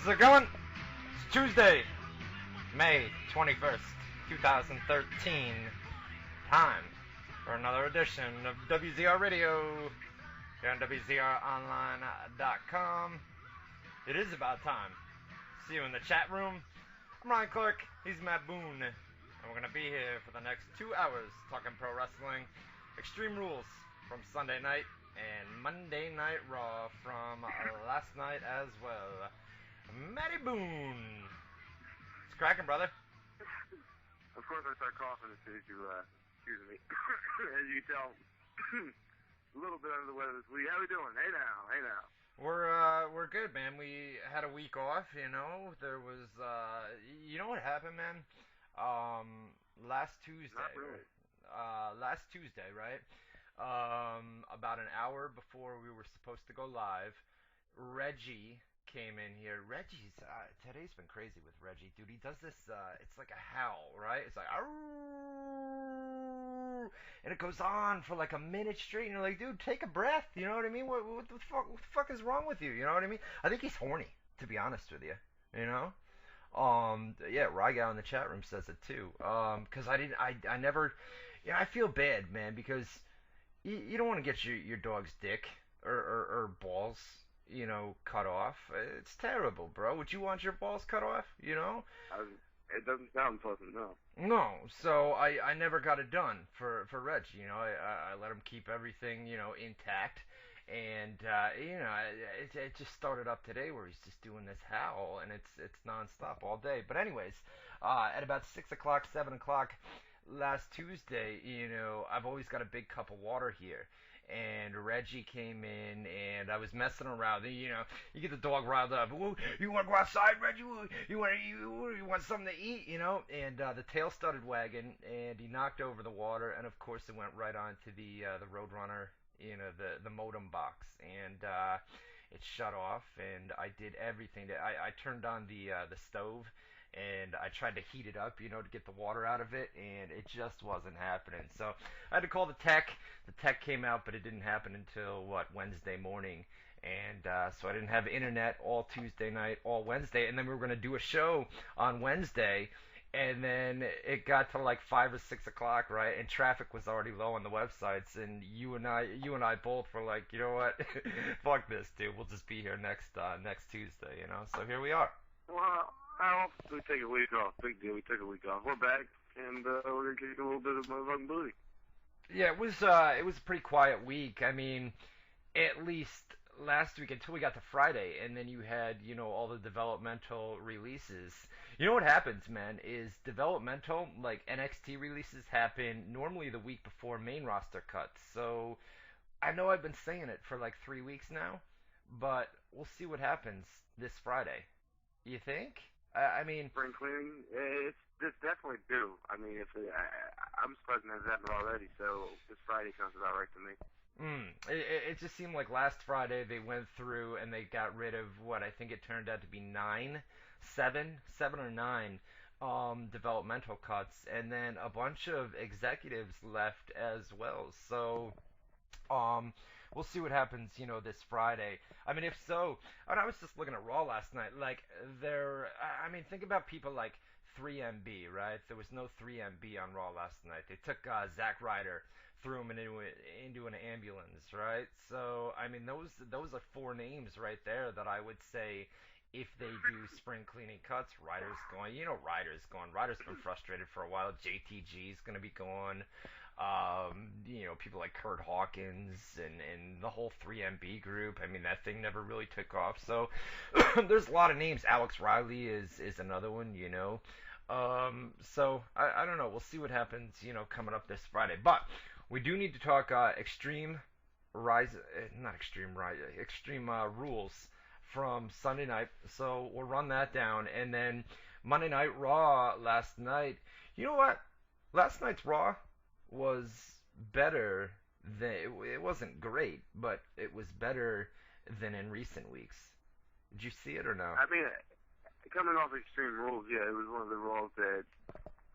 How's it going? It's Tuesday, May 21st, 2013. Time for another edition of WZR Radio here on WZROnline.com. It is about time. See you in the chat room. I'm Ryan Clark. He's Matt Boone. And we're going to be here for the next 2 hours talking pro wrestling, Extreme Rules from Sunday night, and Monday Night Raw from last night as well. Matty Boone. It's cracking, brother. Of course I start coughing as soon as you excuse me. As you can tell, a little bit under the weather this week. How we doing? Hey now. We're good, man. We had a week off, you know. There was you know what happened, man? Last Tuesday. Not really. Last Tuesday, right? About an hour before we were supposed to go live, Reggie came in here. Reggie's today's been crazy with Reggie, dude. He does this it's like a howl, right? It's like and it goes on for like a minute straight, and you're like, dude, take a breath, you know what I mean? What the fuck is wrong with you? You know what I mean? I think he's horny, to be honest with you. You know? Yeah, Rygal in the chat room says it too. Cause I never, I feel bad, man, because you don't want to get your dog's dick or balls, you know, cut off. It's terrible, bro. Would you want your balls cut off, you know? It doesn't sound pleasant, no. No, so I never got it done for Reg, you know. I let him keep everything, you know, intact. And, you know, it just started up today where he's just doing this howl, and it's nonstop all day. But anyways, at about 6 o'clock, 7 o'clock last Tuesday, you know, I've always got a big cup of water here. And Reggie came in, and I was messing around. You know, you get the dog riled up. You want to go outside, Reggie? You want something to eat? You know. And the tail started wagging, and he knocked over the water, and of course it went right onto the Roadrunner, you know, the modem box, and it shut off. And I did everything. I turned on the stove, and I tried to heat it up, you know, to get the water out of it, and it just wasn't happening. So I had to call the tech. The tech came out, but it didn't happen until, Wednesday morning. And so I didn't have internet all Tuesday night, all Wednesday, and then we were going to do a show on Wednesday, and then it got to like 5 or 6 o'clock, right? And traffic was already low on the websites, and you and I both were like, you know what? Fuck this, dude. We'll just be here next Tuesday, you know? So here we are. Well, how often do we take a week off? Big deal, we took a week off. We're back, and we're going to kick a little bit of motherfucking booty. Yeah, it was a pretty quiet week. I mean, at least last week until we got to Friday, and then you had, you know, all the developmental releases. You know what happens, man, is developmental, like NXT releases happen normally the week before main roster cuts. So I know I've been saying it for like 3 weeks now, but we'll see what happens this Friday. You think? I mean, spring cleaning, it's definitely due. I mean, I'm surprised it hasn't happened already, so this Friday sounds about right to me. It just seemed like last Friday they went through and they got rid of what I think it turned out to be seven or nine developmental cuts, and then a bunch of executives left as well. So we'll see what happens, you know, this Friday. I mean, if so, and I was just looking at Raw last night, like, think about people like 3MB, right? There was no 3MB on Raw last night. They took Zack Ryder, threw him into an ambulance, right? So, I mean, those are 4 names right there that I would say, if they do spring cleaning cuts, Ryder's going. You know, Ryder's gone. Ryder's been frustrated for a while. JTG's going to be gone. You know, people like Kurt Hawkins and the whole 3MB group. I mean, that thing never really took off. So there's a lot of names. Alex Riley is another one, you know. So I don't know. We'll see what happens, you know, coming up this Friday. But we do need to talk Extreme Rules from Sunday night, so we'll run that down. And then Monday Night Raw last night. You know what? Last night's Raw was better than, it wasn't great, but it was better than in recent weeks. Did you see it or no? I mean, coming off Extreme Rules, yeah, it was one of the Raws that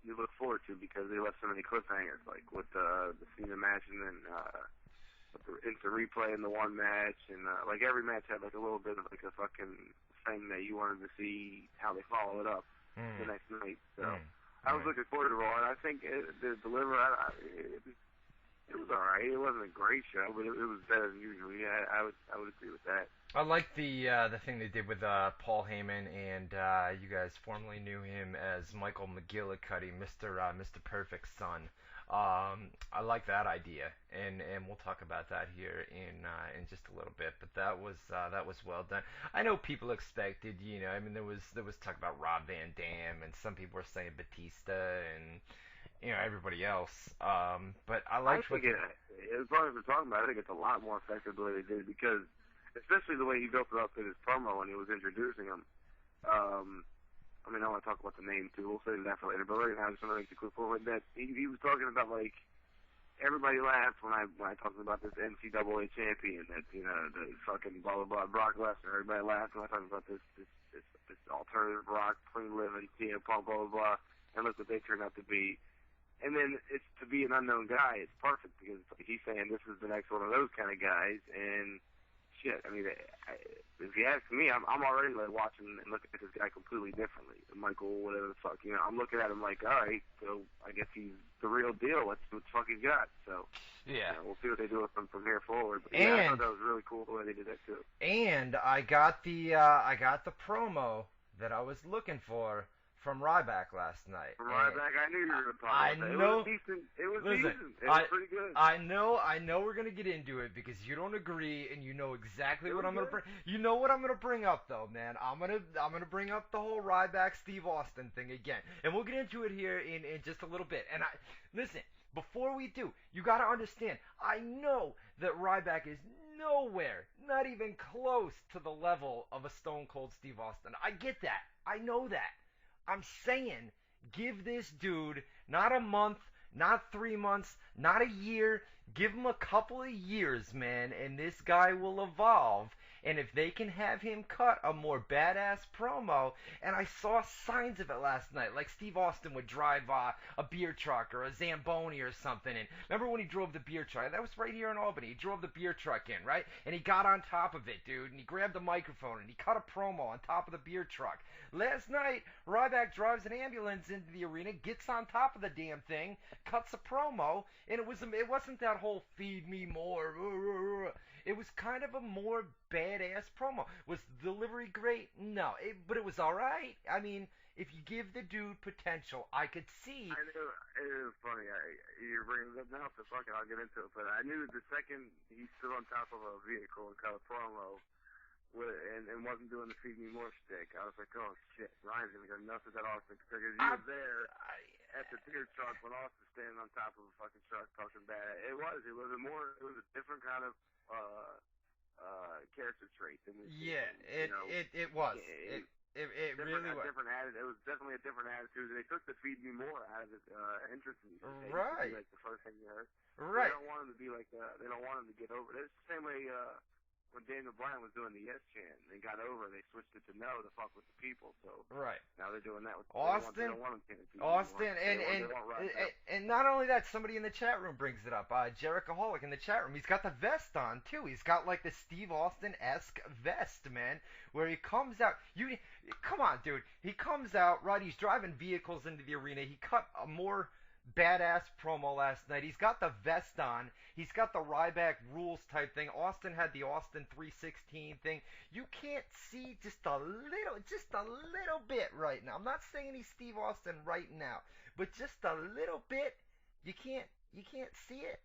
you look forward to because they left so many cliffhangers, like with the Cena match and then with the instant replay in the one match, and like every match had like a little bit of like a fucking thing that you wanted to see how they follow it up the next night. So I was Right. looking forward to Raw, and I think the Deliver, it was all right. It wasn't a great show, but it was better than usual. Yeah, I would agree with that. I like the thing they did with Paul Heyman, and you guys formerly knew him as Michael McGillicuddy, Mr. Perfect's son. I like that idea, and we'll talk about that here in just a little bit. But that was well done. I know people expected, I mean there was talk about Rob Van Dam, and some people were saying Batista, and everybody else. But I liked I think as long as we're talking about it, I think it's a lot more effective the way they did it, because especially the way he built it up in his promo when he was introducing him. I mean, I want to talk about the name too. We'll save that for later. But right now, just something to quick forward that he was talking about, like, everybody laughed when I talked about this NCAA champion, that the fucking blah blah blah Brock Lesnar. Everybody laughed when I talked about this alternative rock, clean living, CM Punk, blah blah blah. And look what they turned out to be. And then it's to be an unknown guy. It's perfect because he's saying this is the next one of those kind of guys. And shit, I mean, if you ask me, I'm already like watching and looking at this guy completely differently. Michael, whatever the fuck, I'm looking at him like, all right, so I guess he's the real deal. Let's see what the fuck he's got. So yeah, we'll see what they do from here forward. But yeah, I thought that was really cool the way they did that too. And I got the promo that I was looking for from Ryback last night. From Ryback, I knew you were going to talk about that. Know. It was decent. It was Listen, decent. It was pretty good. I know we're gonna get into it because you don't agree, and you know exactly what I'm gonna bring. You know what I'm gonna bring up, though, man. I'm gonna bring up the whole Ryback Steve Austin thing again, and we'll get into it here in just a little bit. And listen, before we do, you gotta understand. I know that Ryback is nowhere, not even close to the level of a Stone Cold Steve Austin. I get that. I know that. I'm saying, give this dude not a month, not 3 months, not a year. Give him a couple of years, man, and this guy will evolve. And if they can have him cut a more badass promo, and I saw signs of it last night, like Steve Austin would drive a beer truck or a Zamboni or something. And remember when he drove the beer truck? That was right here in Albany. He drove the beer truck in, right? And he got on top of it, dude, and he grabbed the microphone and he cut a promo on top of the beer truck. Last night, Ryback drives an ambulance into the arena, gets on top of the damn thing, cuts a promo, and it wasn't that whole feed me more. It was kind of a more badass promo. Was the delivery great? No, but it was all right. I mean, if you give the dude potential, I could see. I knew it was funny. You're bringing it up now, so fuck it, I'll get into it. But I knew the second he stood on top of a vehicle and cut a promo, and wasn't doing the feed me more stick, I was like, oh shit, Ryan's gonna go nuts with that Austin, because he was there at the beer truck when Austin standing on top of a fucking truck talking bad. It was a different kind of character trait than this. Yeah, it was. It really was. It was definitely a different attitude. They took the feed me more out of his interesting. Right. Like the first thing you heard. Right. They don't want him to be like they don't want him to get over. It's the same way when Daniel Bryan was doing the Yes chant. They got over. They switched it to No to fuck with the people. So right. Now they're doing that with Austin. They don't want him to Austin, and not only that, somebody in the chat room brings it up. Jerichoholic in the chat room. He's got the vest on too. He's got like the Steve Austin-esque vest, man, where he comes out. Come on, dude. He comes out right. He's driving vehicles into the arena. He cut a more badass promo last night.'s got the vest on. He's got the Ryback rules type thing. Austin had the Austin 316 thing. You can't see just a little bit right now. I'm not saying he's Steve Austin right now, but just a little bit. You can't see it.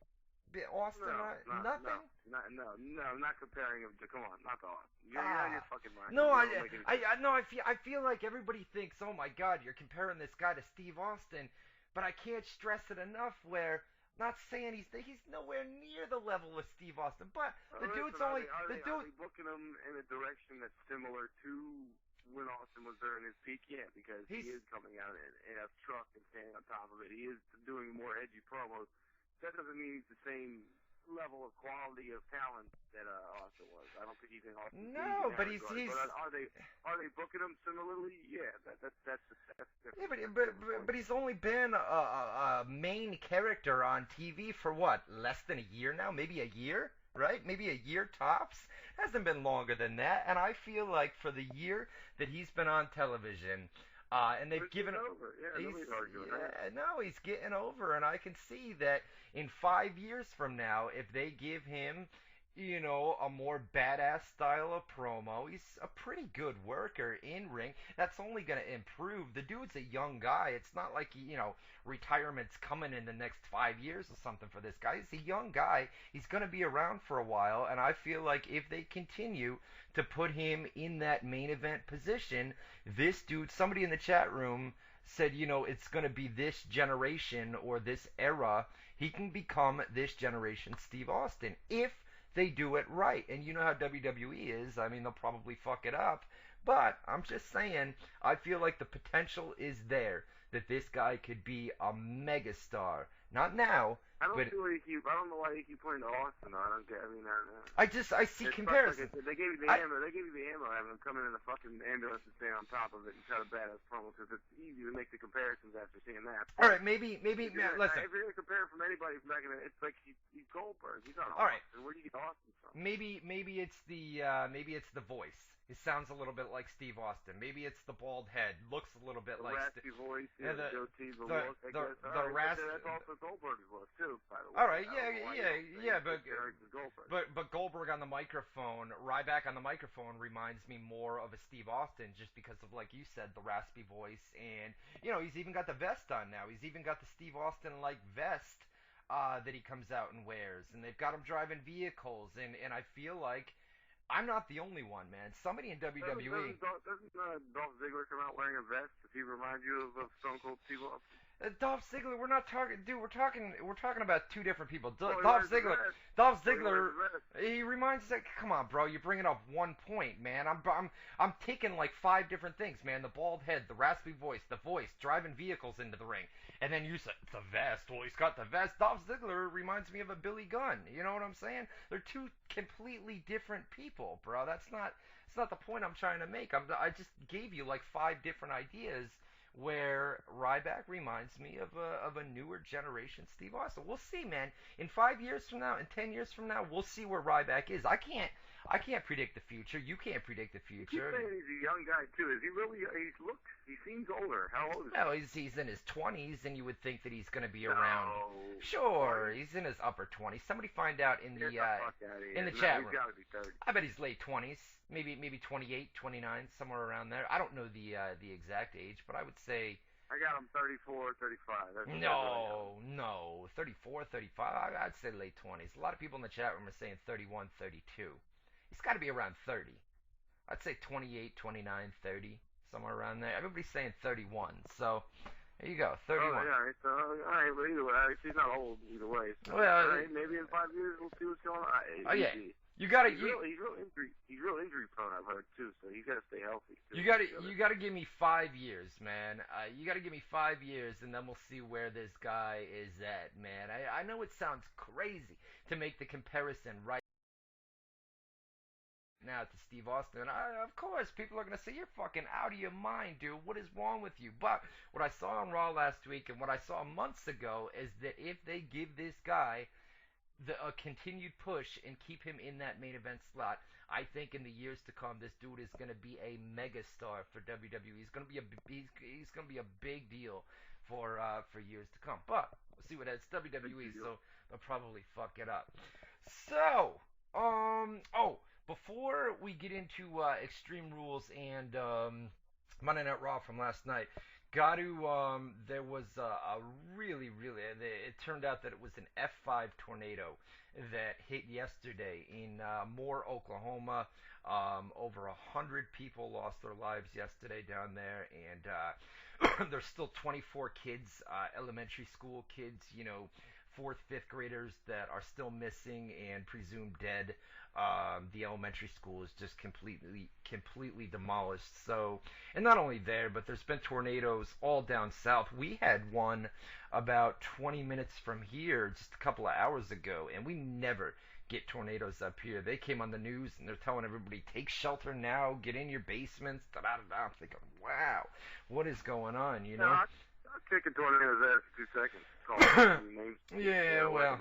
Austin, nothing. No, not comparing him to. Come on, not the Austin. You're out of your fucking mind. No, I feel like everybody thinks, oh my God, you're comparing this guy to Steve Austin. But I can't stress it enough where, not saying he's nowhere near the level of Steve Austin, but the dude's only... Are they booking him in a direction that's similar to when Austin was during his peak? Yeah, because he is coming out in a truck and standing on top of it. He is doing more edgy promos. That doesn't mean he's the same level of quality of talent that Austin was. I don't think he's in Austin. No, but he's. But are they booking him similarly? Yeah, that's different. Yeah, but he's only been a main character on TV for what, less than a year now? Maybe a year? right? Maybe a year tops. Hasn't been longer than that, and I feel like for the year that he's been on television, and they've given him, over. Yeah, nobody's arguing that. no, he's getting over, and I can see that in 5 years from now, if they give him, a more badass style of promo, he's a pretty good worker in ring. That's only going to improve. The dude's a young guy. It's not like retirement's coming in the next 5 years or something for this guy. He's a young guy. He's going to be around for a while, and I feel like if they continue to put him in that main event position, this dude, somebody in the chat room said, it's going to be this generation or this era. He can become this generation Steve Austin if they do it right. And you know how WWE is. I mean, they'll probably fuck it up. But I'm just saying, I feel like the potential is there that this guy could be a megastar. Not now, I don't but know why you keep pointing to Austin. I don't get. I mean, I see comparisons. Like they gave you the ammo. They gave you the ammo, having him come in a fucking ambulance and stand on top of it and cut a badass promo because it's easy to make the comparisons after seeing that. All right, maybe. Listen, If you're gonna compare from anybody from back in it's like he's Goldberg. He's not Austin. All right. Where do you get Austin from? Maybe it's the voice. It sounds a little bit like Steve Austin. Maybe it's the bald head. Looks a little bit the like raspy voice, the goatee, the look. The raspy. That's also Goldberg's look too, by the way. All right, but Goldberg on the microphone, Ryback on the microphone reminds me more of a Steve Austin, just because of, like you said, the raspy voice, and he's even got the vest on now. He's even got the Steve Austin like vest that he comes out and wears, and they've got him driving vehicles, and I feel like I'm not the only one, man. Somebody in WWE. Doesn't Dolph Ziggler come out wearing a vest? Does he remind you of Stone Cold Steve Austin? Dolph Ziggler, we're not talking, dude. We're talking about two different people. Dolph Ziggler, he reminds us. Come on, bro, you're bringing up one point, man. I'm taking like 5 different things, man. The bald head, the raspy voice, driving vehicles into the ring, and then you said the vest. Well, he's got the vest. Dolph Ziggler reminds me of a Billy Gunn. You know what I'm saying? They're two completely different people, bro. It's not the point I'm trying to make. I just gave you like 5 different ideas where Ryback reminds me of a newer generation Steve Austin. We'll see, man. In 5 years from now, in 10 years from now, we'll see where Ryback is. I can't predict the future. You can't predict the future. You're saying he's a young guy too. Is he really? He seems older. How old is he? No, he's in his 20s, and you would think that he's going to be around. Sure, he's in his upper 20s. Somebody find out in the chat room. He's got to be 30. I bet he's late 20s. Maybe 28, 29, somewhere around there. I don't know the exact age, but I would say. I got him 34, 35. No, 34, 35. I'd say late 20s. A lot of people in the chat room are saying 31, 32. He's got to be around 30. I'd say 28, 29, 30, somewhere around there. Everybody's saying 31, so there you go, 31. Oh, yeah, so, all right, but either way, he's not old either way. So, well, right, maybe in 5 years we'll see what's going on. Yeah. You gotta. He's real injury prone, I've heard too. So he's gotta stay healthy. Too. You gotta give me 5 years, man. You gotta give me 5 years, and then we'll see where this guy is at, man. I know it sounds crazy to make the comparison right now to Steve Austin. Of course, people are gonna say you're fucking out of your mind, dude. What is wrong with you? But what I saw on Raw last week and what I saw months ago is that if they give this guy a continued push and keep him in that main event slot, I think in the years to come, this dude is going to be a megastar for WWE. He's going to be a big deal for years to come. But we'll see what it's WWE, so they'll probably fuck it up. So, before we get into Extreme Rules and Monday Night Raw from last night. There was a really, it turned out that it was an F5 tornado that hit yesterday in Moore, Oklahoma. Over 100 people lost their lives yesterday down there, and there's still 24 kids, elementary school kids, 4th, 5th graders that are still missing and presumed dead. The elementary school is just completely demolished. So, and not only there, but there's been tornadoes all down south. We had one about 20 minutes from here just a couple of hours ago, and we never get tornadoes up here. They came on the news, and they're telling everybody, take shelter now, get in your basements, da-da-da-da. I'm thinking, wow, what is going on, you know? I'll kick a tornado's ass for 2 seconds. Yeah, well,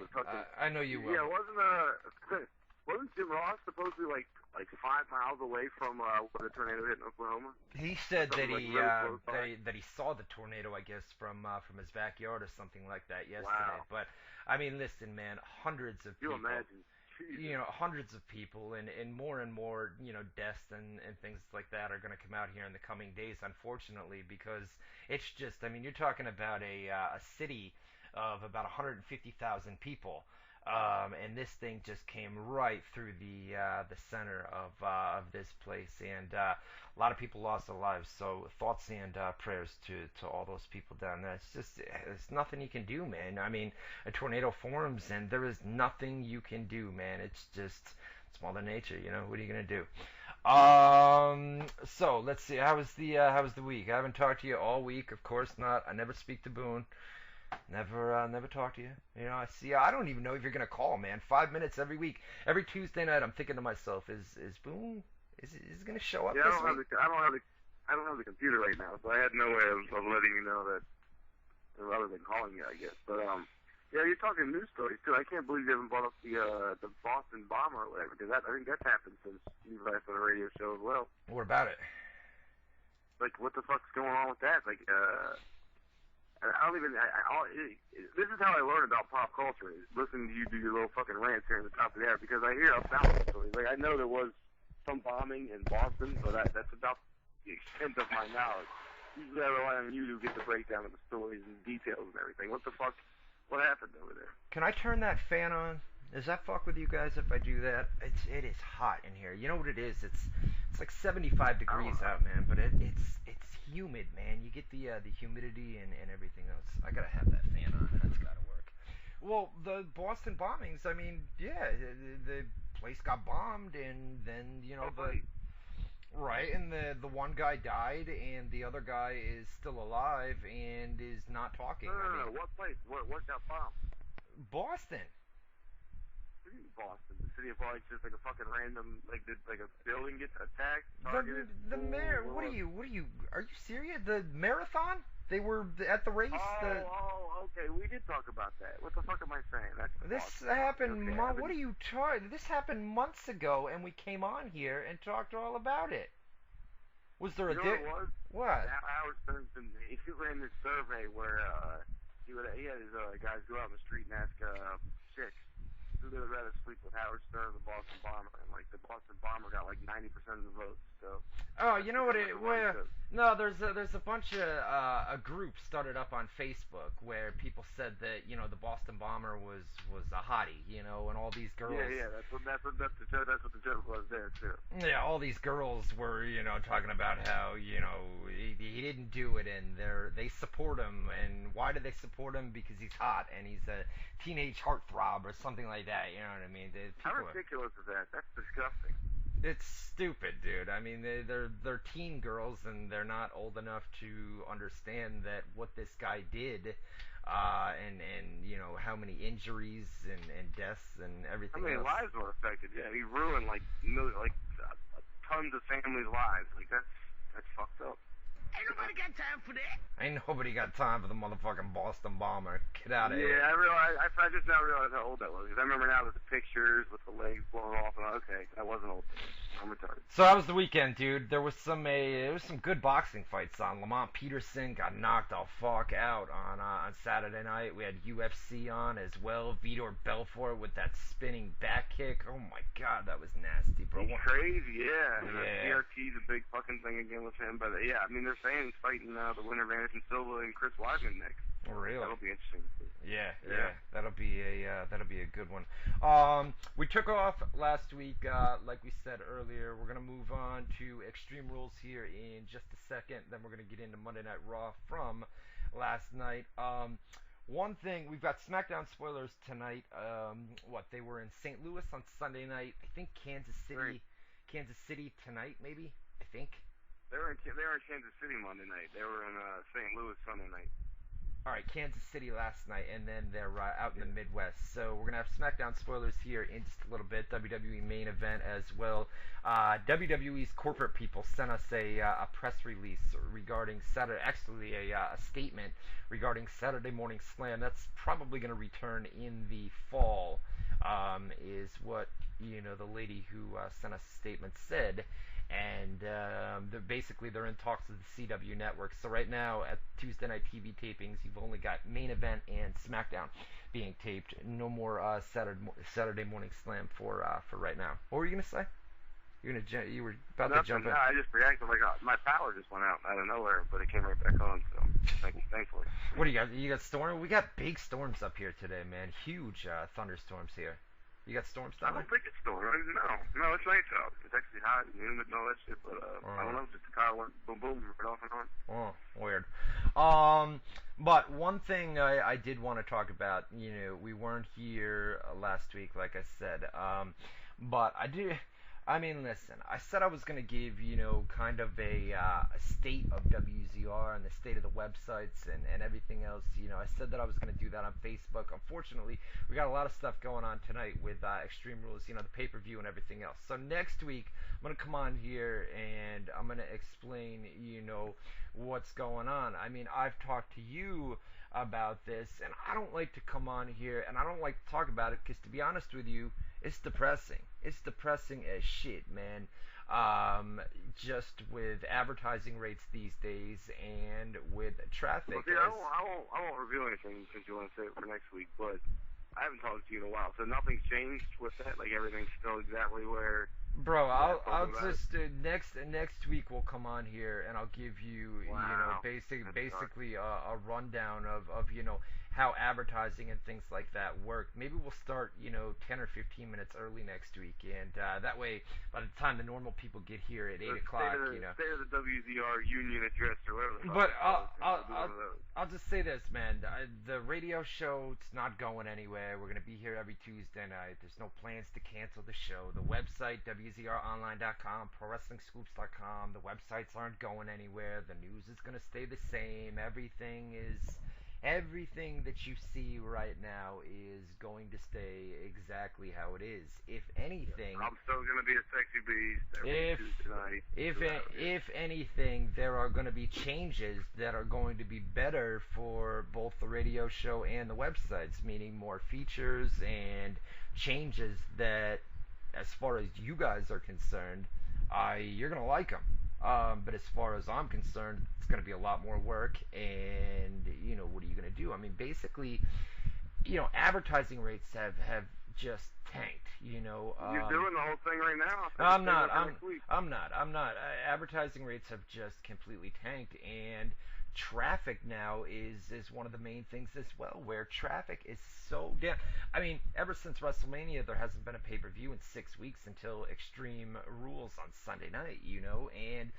I know you will. Yeah, wasn't Wasn't Jim Ross supposed to be like 5 miles away from where the tornado hit in Oklahoma? He said that Something he like really close by? that he saw the tornado, I guess, from his backyard or something like that yesterday. Wow. But I mean, listen, man, hundreds of You people. imagine? Jesus. You know, hundreds of people and more, you know, deaths and things like that are going to come out here in the coming days, unfortunately, because it's just, I mean, you're talking about a city of about 150,000 people. And this thing just came right through the center of this place, and a lot of people lost their lives. So thoughts and prayers to all those people down there. It's just, there's nothing you can do, man. I mean, a tornado forms, and there is nothing you can do, man. It's just, it's Mother Nature, you know. What are you gonna do? So let's see. How was the week? I haven't talked to you all week, of course not. I never speak to Boone. Never talk to you. You know, I see. I don't even know if you're gonna call, man. 5 minutes every week, every Tuesday night. I'm thinking to myself, is Boone is he gonna show up Yeah, this week? I don't have the computer right now, so I had no way of letting you know that, other than calling you, I guess. But yeah, you're talking news stories too. I can't believe you haven't brought up the Boston bomber or whatever, because I think that's happened since you've last on a radio show as well. What about it? Like, what the fuck's going on with that? Like, I don't even. This is how I learn about pop culture: is listening to you do your little fucking rants here at the top of the hour. Because I hear about stories. Like, I know there was some bombing in Boston, but that's about the extent of my knowledge. Usually, I rely on you to get the breakdown of the stories and details and everything. What the fuck? What happened over there? Can I turn that fan on? Does that fuck with you guys if I do that? It is hot in here. You know what it is? It's like 75 degrees out, man. But it's humid, man. You get the humidity and everything else. I gotta have that fan on. That's gotta work. Well, the Boston bombings. I mean, yeah, the place got bombed, and then you know right, and the one guy died, and the other guy is still alive and is not talking. No. What place? What got bombed? Boston. Boston, the city of Boston, just like a fucking random, like a building gets attacked, targeted. The mayor. What are you? Are you serious? The marathon? They were at the race. Okay. We did talk about that. What the fuck am I saying? This happened. Okay, what are you talking? This happened months ago, and we came on here and talked all about it. Was there you know what it was? What? Howard Stern, he ran this survey where he had his guys go out in the street and ask chicks who they would rather sleep with, Howard Stern or the Boston bomber, and like the Boston bomber got like 90% of the votes. So. Oh, you know what? No, there's a bunch of groups started up on Facebook where people said that the Boston bomber was a hottie, and all these girls. Yeah, that's what the joke was there too. Yeah, all these girls were talking about how he didn't do it, and they support him, and why do they support him? Because he's hot and he's a teenage heartthrob or something like that. You know what I mean? How ridiculous is that? That's disgusting. It's stupid, dude. I mean, they're teen girls, and they're not old enough to understand that what this guy did, and how many injuries and deaths and everything. How many lives were affected? Yeah, he ruined tons of families' lives. Like that's fucked up. Ain't nobody got time for that. Ain't nobody got time for the motherfucking Boston bomber. Get out of here. Yeah, I just now realized how old that was. Because I remember now with the pictures with the legs blown off, and okay, that wasn't old. I'm retarded. So how was the weekend, dude? There was some good boxing fights on. Lamont Peterson got knocked the fuck out on Saturday night. We had UFC on as well. Vitor Belfort with that spinning back kick. Oh my god, that was nasty, bro. He's crazy, yeah. CRT's a big fucking thing again with him, but yeah, I mean they're saying he's fighting the winner of Anderson Silva and Chris Weidman next. Oh, really? That'll be interesting. Yeah. That'll be a good one. We took off last week, like we said earlier. We're gonna move on to Extreme Rules here in just a second. Then we're gonna get into Monday Night Raw from last night. One thing, we've got SmackDown spoilers tonight. They were in St. Louis on Sunday night. I think Kansas City tonight, maybe. I think. They were in Kansas City Monday night. They were in St. Louis Sunday night. All right, Kansas City last night, and then they're out in the Midwest. So we're going to have SmackDown spoilers here in just a little bit, WWE main event as well. WWE's corporate people sent us a press release regarding Saturday, actually a statement regarding Saturday Morning Slam. That's probably going to return in the fall. is what the lady who sent us a statement said. And they're in talks with the CW network. So right now at Tuesday night TV tapings, you've only got Main Event and SmackDown being taped. No more Saturday Morning Slam for right now. What were you gonna say? You were about to jump in. No, I just reacted like my power just went out of nowhere, but it came right back on. So thankfully. What do you got? You got storm? We got big storms up here today, man. Huge thunderstorms here. You got storms down there? I don't think it's storming. No, it's nice out. It's actually hot and humid and all that shit, but I don't know, just the car went boom boom right off and on. Oh, weird. But one thing I did want to talk about, we weren't here last week, like I said, but listen, I said I was going to give, kind of a state of WZR and the state of the websites and everything else. I said that I was going to do that on Facebook. Unfortunately, we got a lot of stuff going on tonight with Extreme Rules, the pay-per-view and everything else. So next week, I'm going to come on here and I'm going to explain, what's going on. I've talked to you about this, and I don't like to come on here and I don't like to talk about it because, to be honest with you, it's depressing. It's depressing as shit, man. Just with advertising rates these days and with traffic. Well, see, I won't reveal anything since you want to say it for next week, but I haven't talked to you in a while, so nothing's changed with that? Like, everything's still exactly where... Bro, I'll just next week we'll come on here and I'll give you basically a rundown of how advertising and things like that work. Maybe we'll start 10 or 15 minutes early next week, and that way by the time the normal people get here at 8 o'clock, State of the WZR Union address or whatever. But I'll just say this, man. The radio show, it's not going anywhere. We're gonna be here every Tuesday night. There's no plans to cancel the show. The website, WZROnline.com, ProWrestlingScoops.com. The websites aren't going anywhere. The news is gonna stay the same. Everything that you see right now is going to stay exactly how it is. If anything, I'm still going to be a sexy beast every Tuesday night. If anything, there are going to be changes that are going to be better for both the radio show and the websites, meaning more features and changes that, as far as you guys are concerned, you're going to like them. But as far as I'm concerned, it's going to be a lot more work, and what are you going to do? Basically, advertising rates have just tanked. You're doing the whole thing right now. I'm not. Advertising rates have just completely tanked, and traffic now is one of the main things as well, where traffic is so down. Ever since WrestleMania, there hasn't been a pay-per-view in 6 weeks until Extreme Rules on Sunday night, and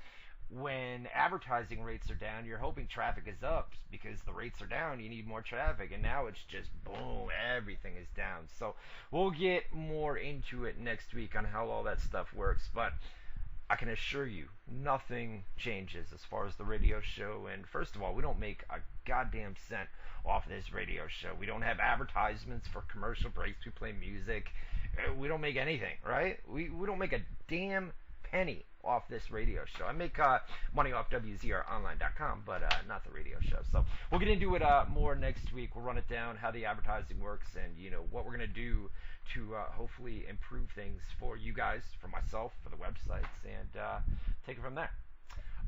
when advertising rates are down, you're hoping traffic is up, because the rates are down, you need more traffic, and now it's just boom, everything is down. So we'll get more into it next week on how all that stuff works, but I can assure you, nothing changes as far as the radio show. And first of all, we don't make a goddamn cent off this radio show. We don't have advertisements for commercial breaks. We play music. We don't make anything, right? We don't make a damn penny off this radio show. I make money off WZROnline.com, but not the radio show. So we'll get into it more next week. We'll run it down, how the advertising works, and what we're going to do to hopefully improve things for you guys, for myself, for the websites, and take it from there.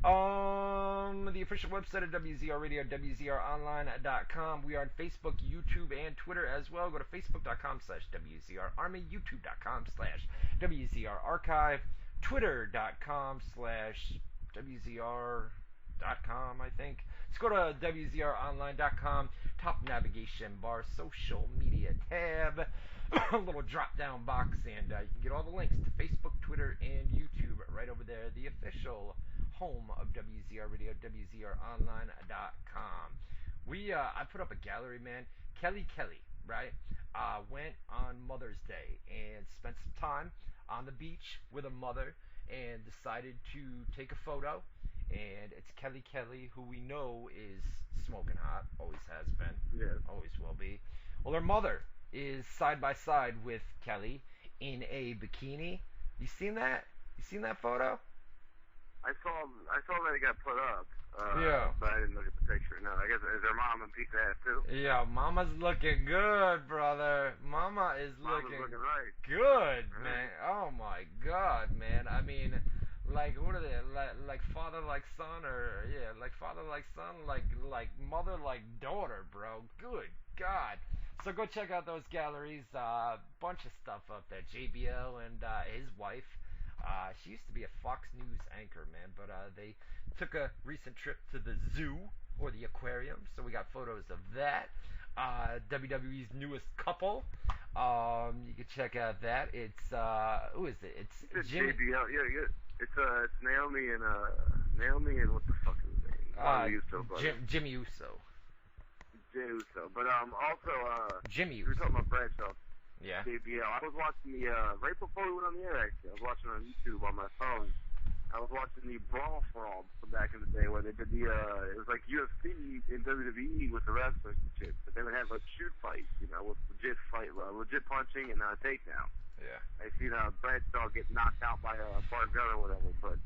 The official website of WZR Radio, WZROnline.com. We are on Facebook, YouTube, and Twitter as well. Go to Facebook.com/WZR Army, YouTube.com/WZR Archive, Twitter.com/WZR.com, I think. Let's go to WZROnline.com, top navigation bar, social media tab, a little drop down box, and you can get all the links to Facebook, Twitter, and YouTube right over there. The official home of WZR Radio, WZROnline.com. I put up a gallery, man. Kelly, right, went on Mother's Day and spent some time on the beach with her mother and decided to take a photo. And it's Kelly, who we know is smoking hot, always has been, always will be. Well, her mother is side by side with Kelly in a bikini. You seen that? You seen that photo? I saw that it got put up. Yeah. But I didn't look at the picture. No, I guess is her mom and piece of ass too. Yeah, Mama's looking good, brother. Mama is Mama's looking looking right. good, man. Oh my God, man. I mean, like what are they? Like father like son, or yeah, like father like son, like mother like daughter, bro. Good God. So go check out those galleries. Bunch of stuff up there. JBL and his wife. She used to be a Fox News anchor, man, but they took a recent trip to the zoo or the aquarium, so we got photos of that. WWE's newest couple. You can check out that. It's who is it? It's Jimmy. JBL. Yeah. It's Naomi and what the fuck is his name? Uso, Jimmy Uso. Jey Uso. But also Jimmy you were Uso. talking about Bradshaw. Yeah. JBL. I was watching the right before we went on the air. Actually, I was watching on YouTube on my phone. I was watching the Brawl for All from back in the day where they did the it was like UFC in WWE with the wrestlers and shit, but they would have like shoot fights, with legit punching and takedown. Yeah. I seen Bradshaw get knocked out by Bart Gunn or whatever, but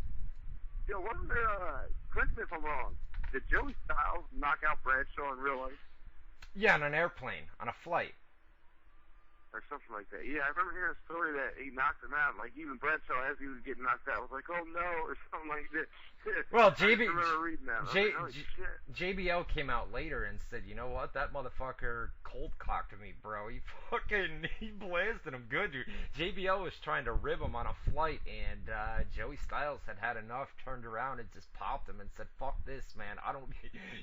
wasn't there? Correct me if I'm wrong. Did Joey Styles knock out Bradshaw in real life? Yeah, on an airplane, on a flight. Or something like that. Yeah, I remember hearing a story that he knocked him out. Like, even Bradshaw, as he was getting knocked out, was like, oh no, or something like that. Well, I remember reading that. JBL came out later and said, you know what, that motherfucker cold-cocked me, bro. He blasted him good, dude. JBL was trying to rib him on a flight, and Joey Styles had enough, turned around and just popped him and said, fuck this, man.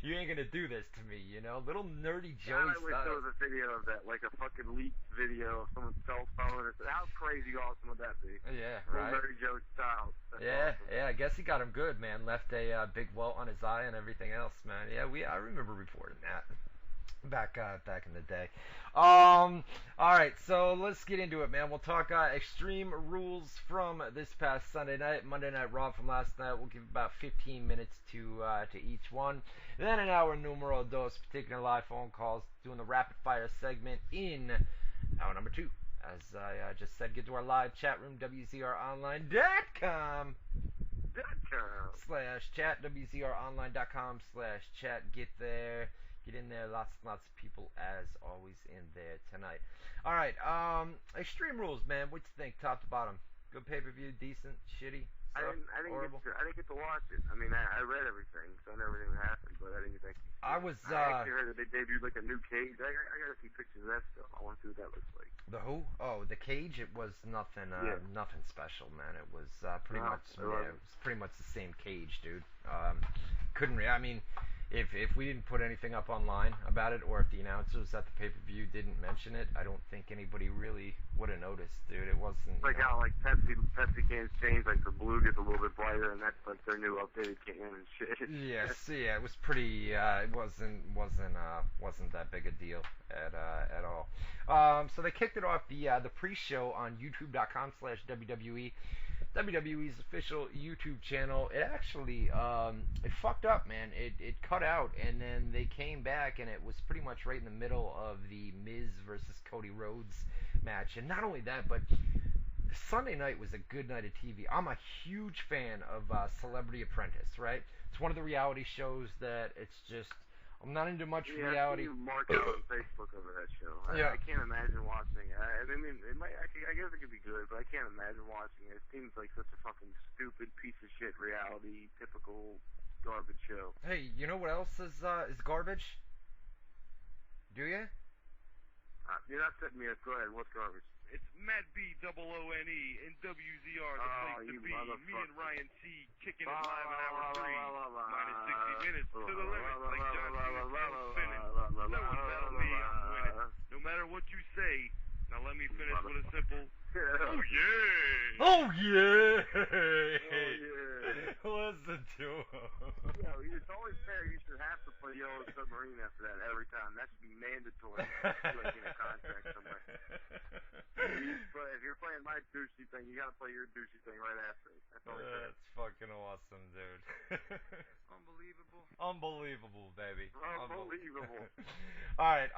You ain't gonna do this to me, Little nerdy Joey Styles. I wish there was a video of that, like a fucking leaked video of someone's cell phone. How crazy awesome would that be? Yeah, Little right. nerdy Joey Styles. That's yeah, awesome. yeah. I guess he got him good, man. Left a big welt on his eye and everything else, man. Yeah, I remember reporting that back in the day. All right, so let's get into it, man. We'll talk Extreme Rules from this past Sunday night, Monday Night Raw from last night. We'll give about 15 minutes to each one. Then an hour numero dos, taking live phone calls, doing the rapid fire segment in hour number 2. As I just said, get to our live chat room, WZROnline.com /chat, WZROnline.com/chat. Get there. Get in there. Lots and lots of people, as always, in there tonight. All right. Extreme Rules, man. What you think, top to bottom? Good pay-per-view, decent, shitty, I didn't horrible? I didn't get to watch it. I mean, I read everything, so I know everything that happened, but I didn't get to I was. I actually heard that they debuted like a new cage. I gotta see pictures of that stuff. I want to see what that looks like. The who? Oh, the cage. It was nothing. Nothing special, man. It was pretty much. Yeah, it was pretty much the same cage, dude. I mean, if we didn't put anything up online about it, or if the announcers at the pay-per-view didn't mention it, I don't think anybody really would have noticed, dude. It wasn't. Like how like Pepsi cans change, like the blue gets a little bit brighter, and that's like their new updated can and shit. Yes, yeah, it was pretty. It wasn't that big a deal at all. So they kicked it off the pre-show on YouTube.com/WWE. WWE's official YouTube channel. It actually it fucked up, man. It cut out, and then they came back, and it was pretty much right in the middle of the Miz versus Cody Rhodes match. And not only that, but Sunday night was a good night of TV. I'm a huge fan of Celebrity Apprentice, right? It's one of the reality shows that it's just, I'm not into much reality. Yeah, Mark out on Facebook over that show. I can't imagine watching it. I mean, it might. I guess it could be good, but I can't imagine watching it. It seems like such a fucking stupid piece of shit reality, typical garbage show. Hey, you know what else is garbage? Do you? You're not setting me up. Go ahead. What's garbage? It's Matt B.O.O.N.E. in WZR, the place to be. Me and Ryan C. kicking it live in hour 3. Minus 60 minutes to the limit, like John Cena spinning. No one battle me, I'm winning. No matter what you say, now let me finish with a simple, oh yeah! Oh yeah! Oh yeah! Listen to him. Yeah, it's always fair. You should have to play Yellow Submarine after that every time. That should be mandatory. Like in a contract somewhere. If you're playing my douchey thing, you gotta play your douchey thing right after it. That's always fair. That's fucking awesome, dude. Unbelievable. Unbelievable, baby. Unbelievable. All right.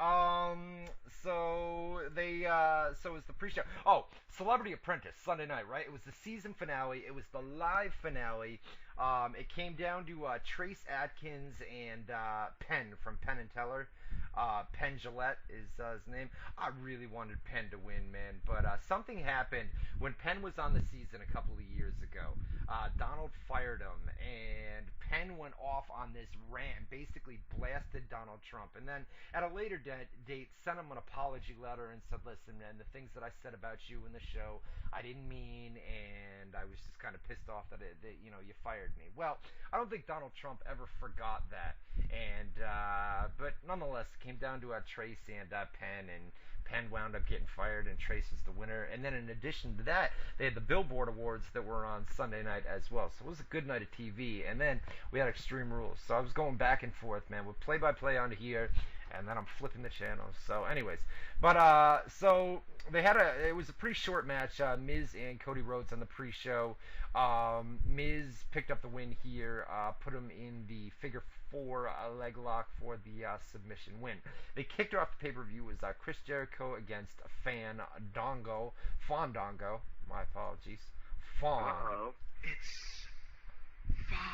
So it's the pre-show. Oh, Celebrity Apprentice Sunday night, right? It was the season finale. It was the live finale. It came down to Trace Adkins and Penn from Penn and Teller. Penn Jillette is his name. I really wanted Penn to win, man, but something happened when Penn was on the season a couple of years ago. Donald fired him, and Penn went off on this rant, basically blasted Donald Trump, and then at a later date sent him an apology letter and said, listen, man, the things that I said about you in the show, I didn't mean, and I was just kind of pissed off that you fired me. Well, I don't think Donald Trump ever forgot that, and but nonetheless, it came down to Trace and Penn, and Penn wound up getting fired, and Trace was the winner. And then in addition to that, they had the Billboard Awards that were on Sunday night as well. So it was a good night of TV. And then we had Extreme Rules. So I was going back and forth, man, with play-by-play on here, and then I'm flipping the channels. So anyways, but so they had it was a pretty short match. Miz and Cody Rhodes on the pre-show. Miz picked up the win here, put him in the figure 4 leg lock for the submission win. They kicked her off the pay-per-view. Was Chris Jericho against Fandango. My apologies. Uh-oh. It's Fandango.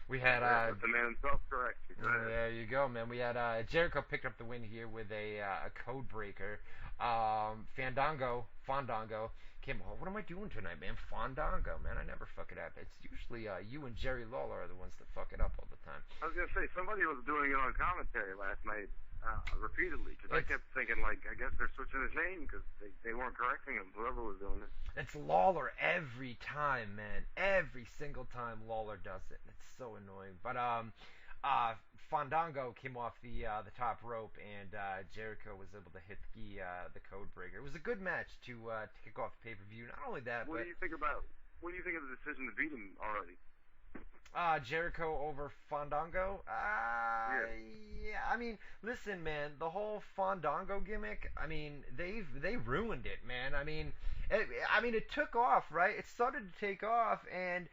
We had the man himself correct. there you go, man. We had Jericho picked up the win here with a code breaker. Fandango came. Oh, what am I doing tonight, man? Fandango, man. I never fuck it up. It's usually you and Jerry Lawler are the ones that fuck it up all the time. I was gonna say somebody was doing it on commentary last night repeatedly because I kept thinking I guess they're switching his name because they weren't correcting him. Whoever was doing it. It's Lawler every time, man. Every single time Lawler does it. It's so annoying. But Fandango came off the top rope, and Jericho was able to hit the code breaker. It was a good match to kick off the pay-per-view. Not only that, what do you think of the decision to beat him already? Jericho over Fandango? Yeah, I mean, listen, man, the whole Fandango gimmick, I mean, they ruined it, man. I mean, it took off, right? It started to take off, and,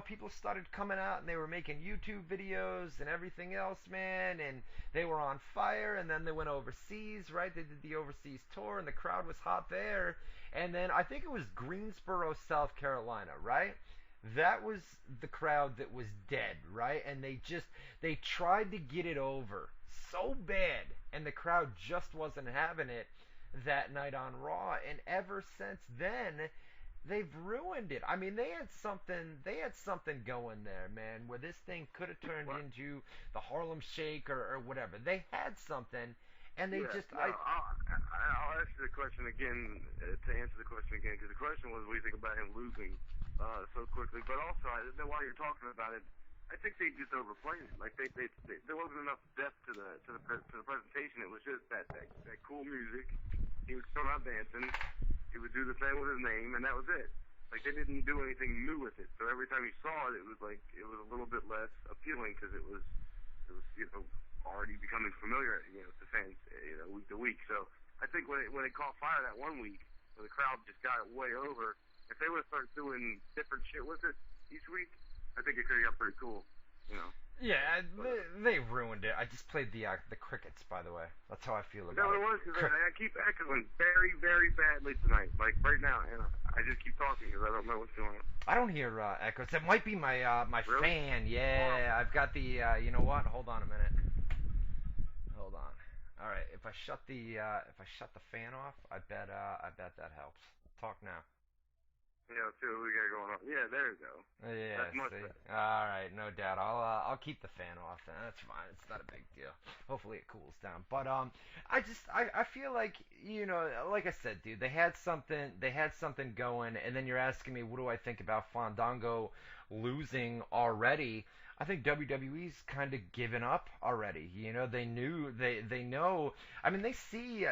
people started coming out, and they were making YouTube videos and everything else, man, and they were on fire, and then they went overseas, right? They did the overseas tour, and the crowd was hot there, and then I think it was Greensboro, South Carolina, right? That was the crowd that was dead, right? And they tried to get it over so bad, and the crowd just wasn't having it that night on Raw. And ever since then, they've ruined it. I mean, they had something going there, man, where this thing could have turned into the Harlem Shake or whatever. They had something, and they just. I'll ask you the question again to answer the question again, because the question was, what do you think about him losing so quickly? But also, while you're talking about it, I think they just overplayed it. Like there wasn't enough depth to the presentation. It was just that cool music. He was still not dancing. He would do the thing with his name, and that was it. Like they didn't do anything new with it. So every time you saw it, it was a little bit less appealing because it was already becoming familiar, to fans, week to week. So I think when it caught fire that one week, when the crowd just got it way over, if they would start doing different shit with it each week, I think it could have got pretty cool, Yeah, they ruined it. I just played the crickets, by the way. That's how I feel about it. No, it was because I keep echoing very, very badly tonight, like right now, and I just keep talking because I don't know what's going on. I don't hear echoes. It might be my Really? fan. Yeah, I've got the. You know what? Hold on a minute. Hold on. All right. If I shut the fan off, I bet that helps. Talk now. Yeah, let's see what we got going on. Yeah, there you go. Yeah, that's much see? better. All right, no doubt. I'll keep the fan off. That's fine. It's not a big deal. Hopefully it cools down. But I feel like like I said, dude, they had something going, and then you're asking me what do I think about Fandango losing already. I think WWE's kind of given up already. They know. I mean, they see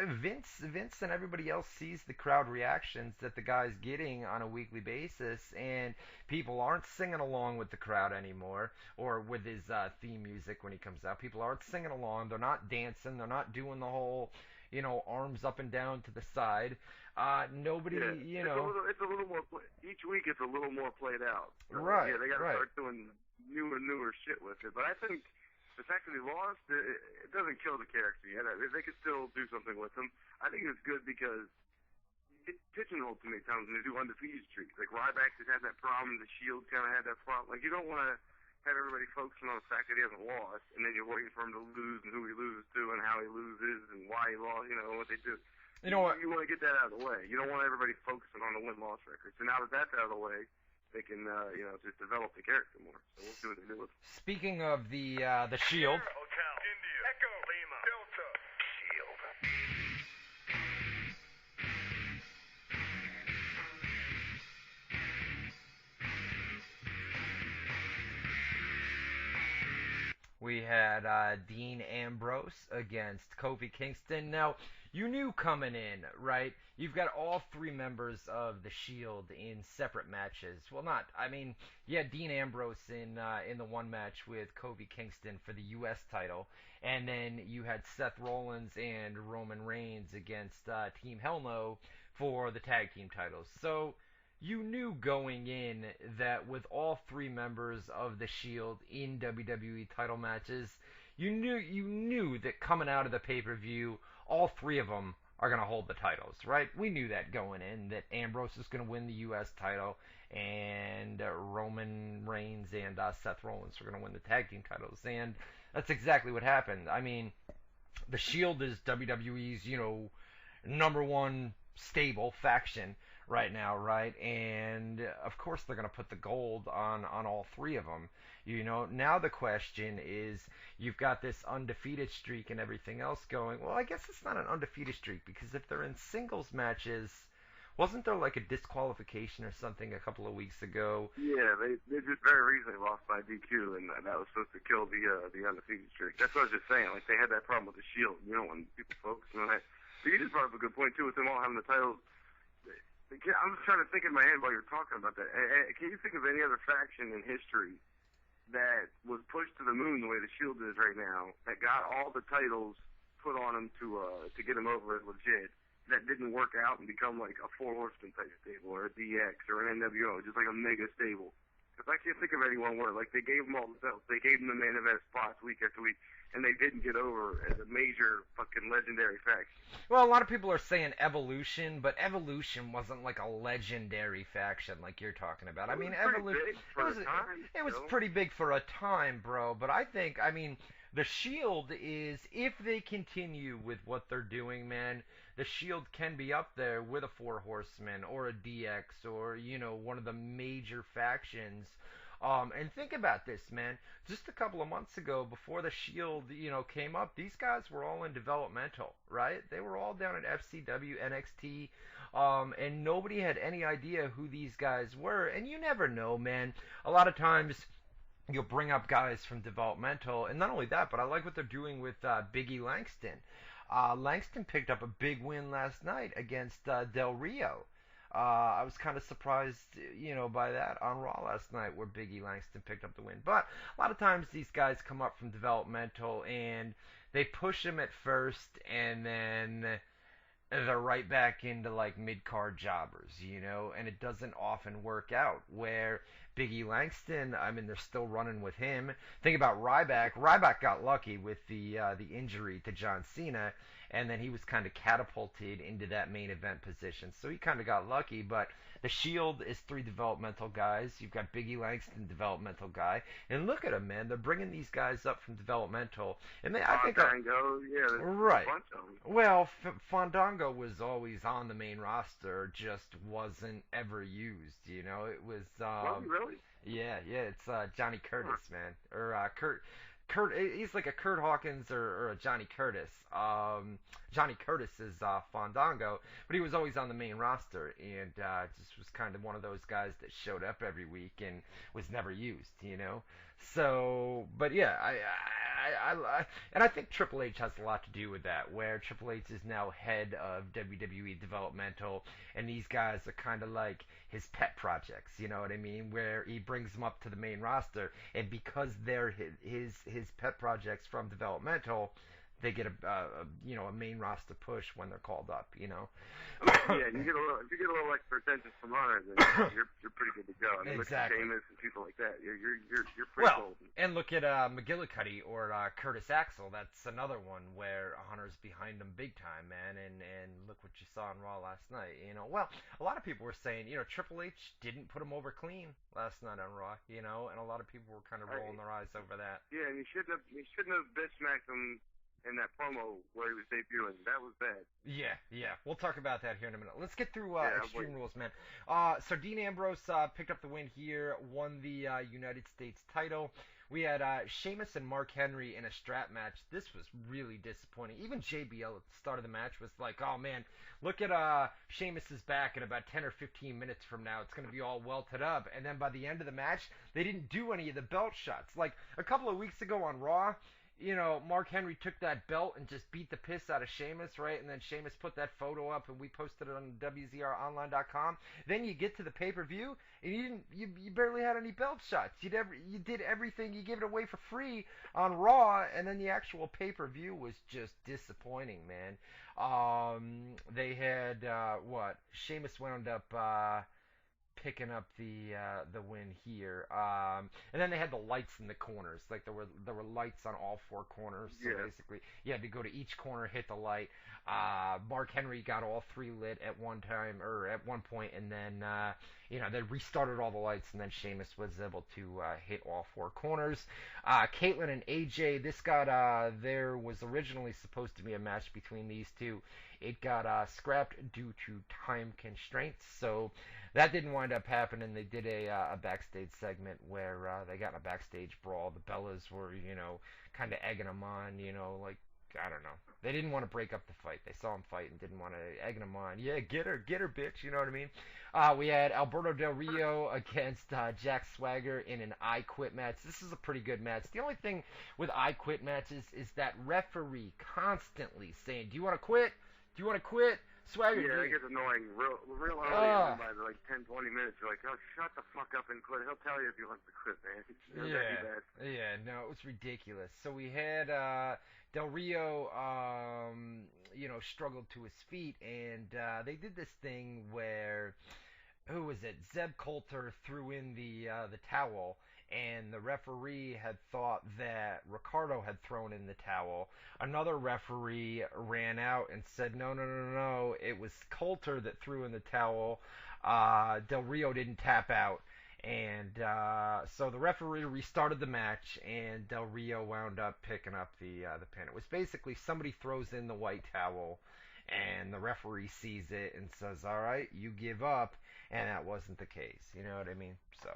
Vince and everybody else sees the crowd reactions that the guy's getting on a weekly basis, and people aren't singing along with the crowd anymore, or with his theme music when he comes out. People aren't singing along. They're not dancing. They're not doing the whole, arms up and down to the side. Nobody, It's a little more. Each week, it's a little more played out. Right. Yeah, they got to start doing newer shit with it. But I think the fact that he lost, it doesn't kill the character yet. They could still do something with him. I think it's good because get pigeonholed too many times when they do undefeated streaks. Like Ryback has had that problem. The Shield kind of had that problem. Like, you don't want to have everybody focusing on the fact that he hasn't lost, and then you're waiting for him to lose and who he loses to and how he loses and why he lost, you know, what they do. You know what? You want to get that out of the way. You don't want everybody focusing on the win-loss record. So now that that's out of the way, they can, just develop the character more. So we'll see what they do with it. Speaking of the Shield. Hotel. India. Echo. Lima. Delta. Shield. We had Dean Ambrose against Kofi Kingston. Now, you knew coming in, right? You've got all three members of the Shield in separate matches. Well, you had Dean Ambrose in the one match with Kofi Kingston for the U.S. title, and then you had Seth Rollins and Roman Reigns against Team Hell No for the tag team titles. So you knew going in that with all three members of the Shield in WWE title matches, you knew that coming out of the pay-per-view, all three of them are going to hold the titles, right? We knew that going in, that Ambrose is going to win the U.S. title, and Roman Reigns and Seth Rollins are going to win the tag team titles, and that's exactly what happened. I mean, the Shield is WWE's, number one stable faction right now, right? And of course they're going to put the gold on all three of them. Now the question is, you've got this undefeated streak and everything else going. Well, I guess it's not an undefeated streak, because if they're in singles matches, wasn't there like a disqualification or something a couple of weeks ago? Yeah, they just very recently lost by DQ, and that was supposed to kill the undefeated streak. That's what I was just saying. Like, they had that problem with the Shield. When people focus on that. But you just brought up a good point too, with them all having the titles. I'm just trying to think in my head while you're talking about that. Can you think of any other faction in history that was pushed to the moon the way the Shield is right now, that got all the titles put on them to get them over as legit, that didn't work out and become like a Four Horsemen type stable, or a DX, or an NWO, just like a mega stable? Because I can't think of anyone where, like, they gave them all the titles, they gave them the main event spots week after week, and they didn't get over as a major fucking legendary faction. Well, a lot of people are saying Evolution, but Evolution wasn't like a legendary faction like you're talking about. I mean, Evolution, it was pretty big for a time, bro. But I think, the Shield is, if they continue with what they're doing, man, the Shield can be up there with a Four Horsemen or a DX or, one of the major factions. And think about this, man. Just a couple of months ago, before the Shield, came up, these guys were all in developmental, right? They were all down at FCW, NXT, and nobody had any idea who these guys were. And you never know, man. A lot of times, you'll bring up guys from developmental, and not only that, but I like what they're doing with Biggie Langston. Langston picked up a big win last night against Del Rio. I was kind of surprised, by that on Raw last night, where Biggie Langston picked up the win. But a lot of times these guys come up from developmental and they push them at first, and then they're right back into like mid-card jobbers, and it doesn't often work out. Where Biggie Langston, they're still running with him. Think about Ryback. Ryback got lucky with the injury to John Cena, and then he was kind of catapulted into that main event position. So he kind of got lucky, but the Shield is three developmental guys. You've got Biggie Langston, developmental guy. And look at them, man. They're bringing these guys up from developmental. And I think Fandango, yeah, right. A bunch of them. Well, Fandango was always on the main roster, just wasn't ever used, It was... Was he really? Yeah, it's Johnny Curtis, man. Or Kurt, he's like a Kurt Hawkins or a Johnny Curtis. Johnny Curtis is Fandango, but he was always on the main roster, and just was kind of one of those guys that showed up every week and was never used, So, but yeah, I think Triple H has a lot to do with that, where Triple H is now head of WWE developmental, and these guys are kind of like his pet projects, you know what I mean? Where he brings them up to the main roster, and because they're his pet projects from developmental, they get a main roster push when they're called up. Yeah, and if you get a little extra attention from ours, then you're pretty good to go. I mean, exactly. Look at Sheamus and people like that. You're pretty golden. And look at McGillicuddy or Curtis Axel. That's another one where Hunter's behind him big time, man. And look what you saw on Raw last night. Well, a lot of people were saying, Triple H didn't put him over clean last night on Raw, and a lot of people were kind of rolling their eyes over that. Yeah, and he shouldn't have bitch smacked him in that promo where he was debuting. That was bad. Yeah. We'll talk about that here in a minute. Let's get through Extreme Rules, man. So Dean Ambrose picked up the win here, won the United States title. We had Sheamus and Mark Henry in a strap match. This was really disappointing. Even JBL at the start of the match was like, oh, man, look at Sheamus's back in about 10 or 15 minutes from now. It's going to be all welted up. And then by the end of the match, they didn't do any of the belt shots. Like a couple of weeks ago on Raw, Mark Henry took that belt and just beat the piss out of Sheamus, right? And then Sheamus put that photo up, and we posted it on WZROnline.com. Then you get to the pay-per-view, and you barely had any belt shots. You did everything. You gave it away for free on Raw, and then the actual pay-per-view was just disappointing, man. They had Sheamus wound up picking up the win here, and then they had the lights in the corners. Like there were lights on all four corners. So basically, you had to go to each corner, hit the light. Mark Henry got all three lit at one time or at one point, and then they restarted all the lights, and then Sheamus was able to hit all four corners. Caitlyn and AJ, there was originally supposed to be a match between these two. It got scrapped due to time constraints, so that didn't wind up happening. They did a backstage segment where they got in a backstage brawl. The Bellas were, kind of egging them on, like, I don't know. They didn't want to break up the fight. They saw him fight and didn't want to egg them on. Yeah, get her, bitch, you know what I mean? We had Alberto Del Rio against Jack Swagger in an I Quit match. This is a pretty good match. The only thing with I Quit matches is that referee constantly saying, do you want to quit? Do you want to quit? Swagger. Yeah, it gets annoying real early by like 10, 20 minutes. You're like, oh, shut the fuck up and quit. He'll tell you if you want to quit, man. No, it was ridiculous. So we had Del Rio, struggled to his feet, and they did this thing where, who was it? Zeb Coulter threw in the towel, and the referee had thought that Ricardo had thrown in the towel. Another referee ran out and said, no, it was Coulter that threw in the towel. Del Rio didn't tap out. And so the referee restarted the match, and Del Rio wound up picking up the pin. It was basically somebody throws in the white towel, and the referee sees it and says, all right, you give up. And that wasn't the case. You know what I mean? So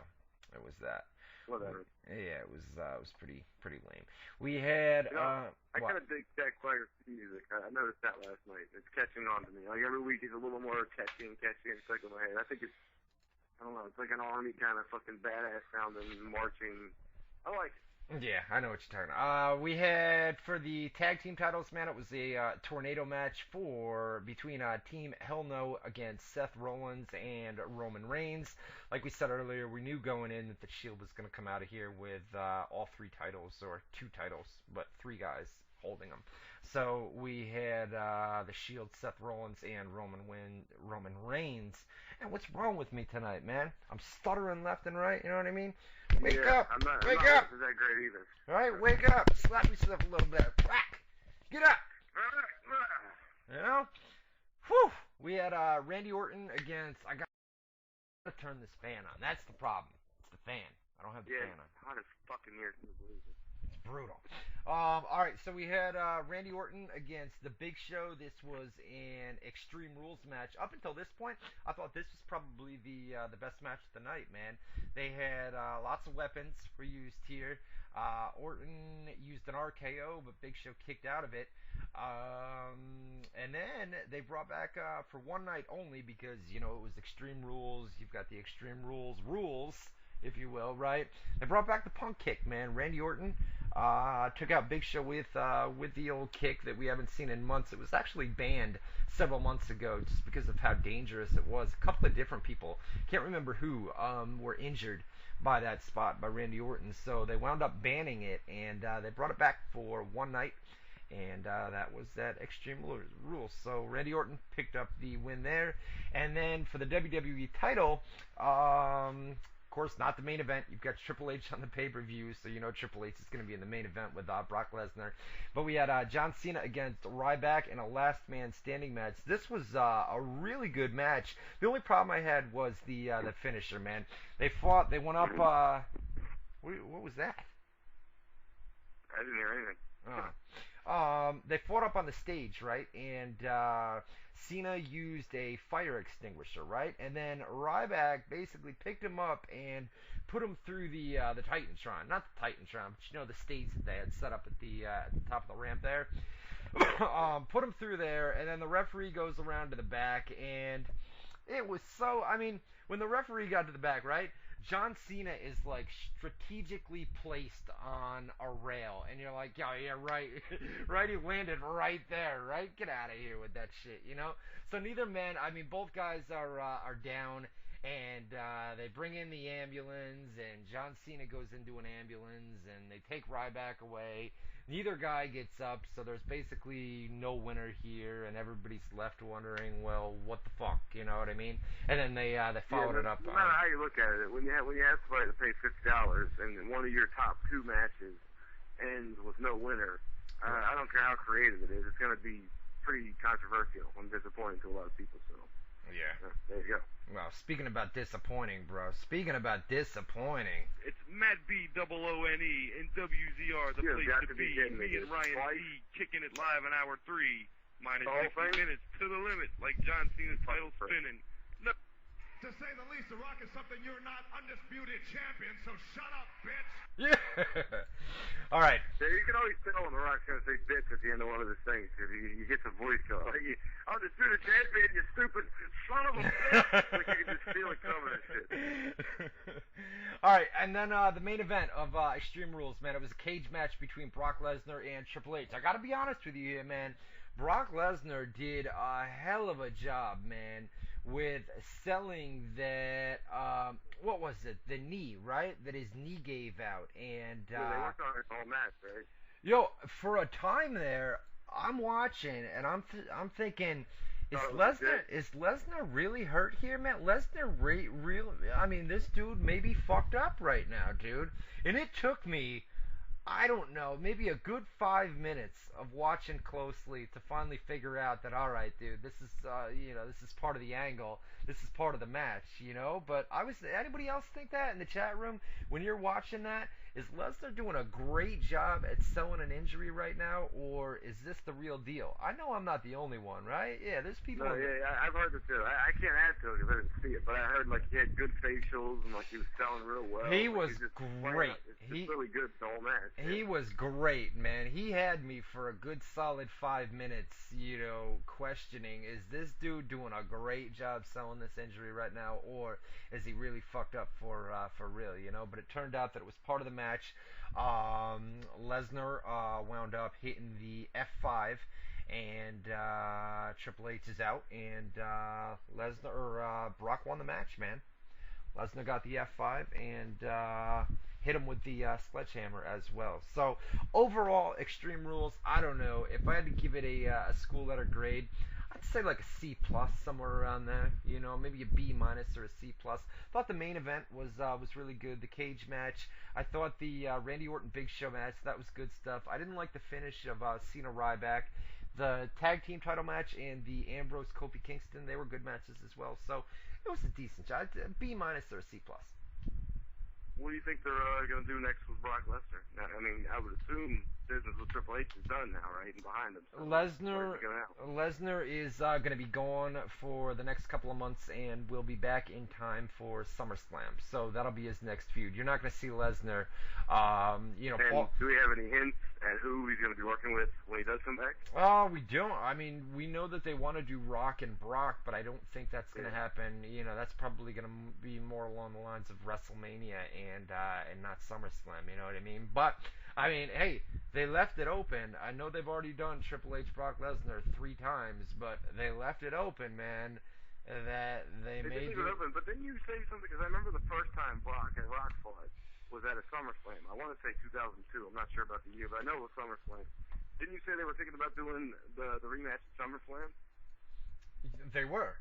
it was that. Whatever. Yeah, it was pretty lame. We had I kind of dig Jack Swagger's music. I noticed that last night. It's catching on to me. Like every week, he's a little more catchy and stuck in my head. I think I don't know. It's like an army kind of fucking badass sounding marching. I like it. Yeah, I know what you're talking about. We had, for the tag team titles, man, it was a tornado match between Team Hell No against Seth Rollins and Roman Reigns. Like we said earlier, we knew going in that the Shield was going to come out of here with all three titles, or two titles, but three guys holding them. So we had the Shield, Seth Rollins, and Roman Reigns. And what's wrong with me tonight, man? I'm stuttering left and right, you know what I mean? Wake up! Wake up! I'm not that great either. All right, wake up! Slap yourself a little bit. Whack! Get up! You know? Whew! We had Randy Orton against. I gotta turn this fan on. That's the problem. It's the fan. I don't have the fan on. Hot as fucking here. It's brutal. All right, so we had Randy Orton against The Big Show. This was an Extreme Rules match. Up until this point, I thought this was probably the best match of the night, man. They had lots of weapons were used here. Orton used an RKO, but Big Show kicked out of it. And then they brought back for one night only because, it was Extreme Rules. You've got the Extreme Rules, if you will, right? They brought back the punk kick, man. Randy Orton took out Big Show with the old kick that we haven't seen in months. It was actually banned several months ago just because of how dangerous it was. A couple of different people, can't remember who, were injured by that spot by Randy Orton. So they wound up banning it, and they brought it back for one night. And that was that Extreme Rules. So Randy Orton picked up the win there. And then for the WWE title, of course, not the main event. You've got Triple H on the pay-per-view, so you know Triple H is going to be in the main event with Brock Lesnar. But we had John Cena against Ryback in a last man standing match. This was a really good match. The only problem I had was the finisher, man. They fought. They went up. What was that? I didn't hear anything. They fought up on the stage, right? And Cena used a fire extinguisher, right? And then Ryback basically picked him up and put him through the Titantron. Not the Titantron, but you know the stage that they had set up at the top of the ramp there. Put him through there, and then the referee goes around to the back, and it was so... I mean, when the referee got to the back, right? John Cena is like strategically placed on a rail, and you're like, yeah, right, right. He landed right there, right. Get out of here with that shit, you know. So neither man, I mean, both guys are down, and they bring in the ambulance, and John Cena goes into an ambulance, and they take Ryback away. Neither guy gets up, so there's basically no winner here, and everybody's left wondering, well, what the fuck, you know what I mean? And then they followed it up. No matter how you look at it, when you have somebody to pay $50 and one of your top two matches ends with no winner, I don't care how creative it is, it's going to be pretty controversial and disappointing to a lot of people. So yeah, there you go. Well, speaking about disappointing, bro. Speaking about disappointing. It's Matt B double O N E in WZR, the place to be. Me and Ryan C kicking it live in hour 3, minus 60 minutes to the limit, like John Cena's title spinning. No. To say the least, The Rock is something you're not undisputed champion, so shut up, bitch. Yeah. All right. Yeah, you can always tell when The Rock's going to say bitch at the end of one of his things, because you get the voice go, like, undisputed champion, you stupid son of a bitch. Like you can just feel it coming and shit. All right, and then the main event of Extreme Rules, man, it was a cage match between Brock Lesnar and Triple H. I got to be honest with you here, man. Brock Lesnar did a hell of a job, man, with selling that, what was it, the knee, right? That his knee gave out. And yeah, they worked on it all match, right? Yo, for a time there, I'm watching, and I'm thinking, is Lesnar really hurt here, man? Lesnar really, I mean, this dude may be fucked up right now, dude. And it took me, I don't know, maybe a good 5 minutes of watching closely to finally figure out that, all right, dude, this is, this is part of the angle. This is part of the match, you know? But anybody else think that in the chat room? When you're watching that, is Lesnar doing a great job at selling an injury right now, or is this the real deal? I know I'm not the only one, right? Yeah, there's people... No, I've heard it too. I can't add to it because I didn't see it, but I heard like he had good facials and like he was selling real well. He was great. It's really good the whole match. He was great, man. He had me for a good solid 5 minutes, questioning, is this dude doing a great job selling this injury right now, or is he really fucked up for real, But it turned out that it was part of the match. Lesnar wound up hitting the F5, and Triple H is out, and Brock won the match, man. Lesnar got the F5 and hit him with the sledgehammer as well. So overall, Extreme Rules, I don't know. If I had to give it a school letter grade, I'd say like a C+, somewhere around there. Maybe a B- or a C+. Thought the main event was really good. The cage match. I thought the Randy Orton Big Show match, that was good stuff. I didn't like the finish of Cena Ryback. The tag team title match and the Ambrose Kofi Kingston, they were good matches as well. So it was a decent job. B- or a C+. What do you think they're going to do next with Brock Lesnar? I mean, I would assume business with Triple H is done now, right? And behind him. So Lesnar is going to be gone for the next couple of months and will be back in time for SummerSlam. So that'll be his next feud. You're not going to see Lesnar, And do we have any hints at who he's going to be working with when he does come back? Oh, we don't. I mean, we know that they want to do Rock and Brock, but I don't think that's going to happen. That's probably going to be more along the lines of WrestleMania and not SummerSlam. You know what I mean? But I mean, hey, they left it open. I know they've already done Triple H Brock Lesnar 3 times, but they left it open, man. That they may leave it open, but didn't you say something? Because I remember the first time Brock and Rock fought was at a SummerSlam. I want to say 2002. I'm not sure about the year, but I know it was SummerSlam. Didn't you say they were thinking about doing the rematch at SummerSlam? They were.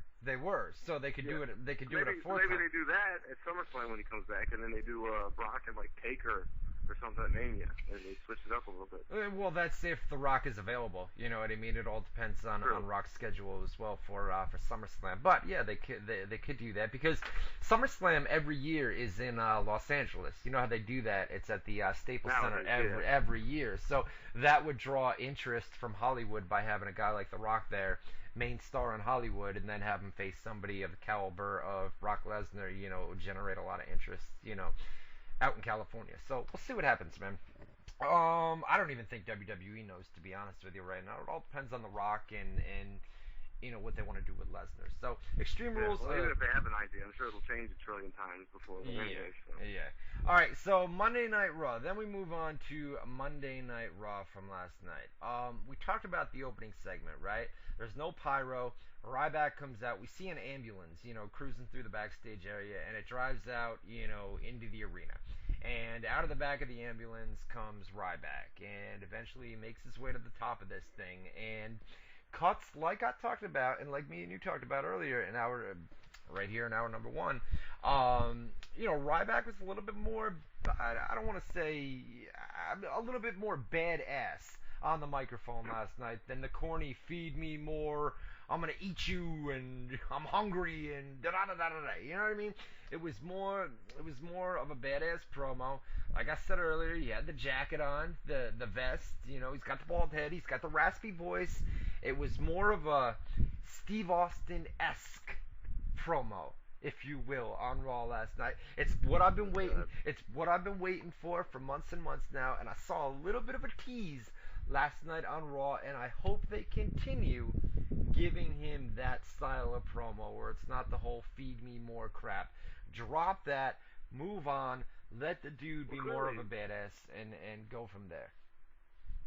So they could do it. They could do it a fourth time. Maybe they do that at SummerSlam when he comes back, and then they do Brock and like Taker or something at Mania, and they switch it up a little bit. Well, that's if The Rock is available. You know what I mean? It all depends on Rock's schedule as well for SummerSlam. But yeah, they could do that because SummerSlam every year is in Los Angeles. You know how they do that? It's at the Staples Center every year. So that would draw interest from Hollywood by having a guy like The Rock there, main star in Hollywood, and then have him face somebody of the caliber of Brock Lesnar. You know, it would generate a lot of interest. You know, out in California. So we'll see what happens, man. I don't even think WWE knows, to be honest with you, right now. It all depends on The Rock and you know what they want to do with Lesnar. So Extreme Rules. Well, even if they have an idea, I'm sure it'll change a trillion times before the Monday. Yeah. All right. So Monday Night Raw. Then we move on to Monday Night Raw from last night. We talked about the opening segment, right? There's no pyro. Ryback comes out. We see an ambulance, you know, cruising through the backstage area, and it drives out, you know, into the arena. And out of the back of the ambulance comes Ryback, and eventually he makes his way to the top of this thing, and cuts like I talked about, and like me and you talked about earlier in right here in hour number one. You know, Ryback was a little bit more, I don't want to say, a little bit more badass on the microphone last night than the corny feed me more, I'm gonna eat you, and I'm hungry, and da da da da da. You know what I mean? It was more of a badass promo. Like I said earlier, he had the jacket on, the vest. You know, he's got the bald head, he's got the raspy voice. It was more of a Steve Austin-esque promo, if you will, on Raw last night. It's what I've been waiting. It's what I've been waiting for months and months now, and I saw a little bit of a tease last night on Raw, and I hope they continue giving him that style of promo where it's not the whole feed me more crap. Drop that, move on, let the dude be more of a badass, and go from there.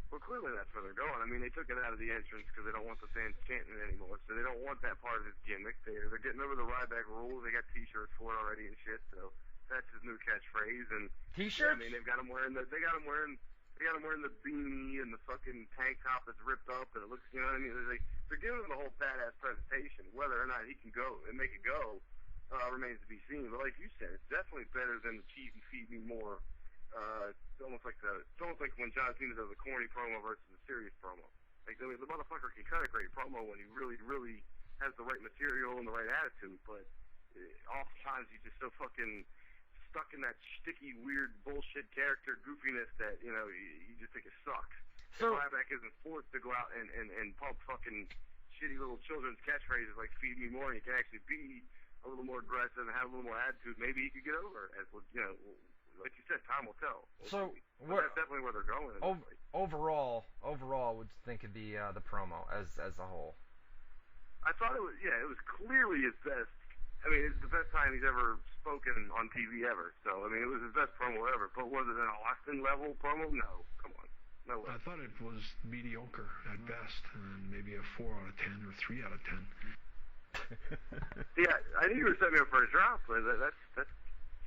Well, clearly that's where they're going. I mean, they took it out of the entrance because they don't want the fans chanting it anymore, so they don't want that part of his gimmick. They're getting over the Ryback rules. They got T-shirts for it already and shit, so that's his new catchphrase. And T-shirts? I mean, they've got him wearing the beanie and the fucking tank top that's ripped up, and it looks, you know what I mean? They're giving him the whole badass presentation. Whether or not he can go and make it go remains to be seen. But like you said, it's definitely better than the cheesy feed me more. It's almost like when John Cena does a corny promo versus a serious promo. Like, I mean, the motherfucker can cut a great promo when he really, really has the right material and the right attitude, but oftentimes he's just so fucking stuck in that sticky, weird, bullshit character goofiness that, you know, you just think it sucks. So Ryback isn't forced to go out and pump fucking shitty little children's catchphrases like "feed me more," and he can actually be a little more aggressive and have a little more attitude. Maybe he could get over, as you know, like you said, time will tell. So that's definitely where they're going. Overall, what'd you think of the promo as a whole? I thought it was clearly his best. I mean, it's the best time he's ever spoken on TV ever. So, I mean, it was his best promo ever. But was it an Austin level promo? No, come on, no way. I thought it was mediocre at best, and maybe a 4 out of 10 or 3 out of 10. Yeah, I think you were setting me up for a drop, but that's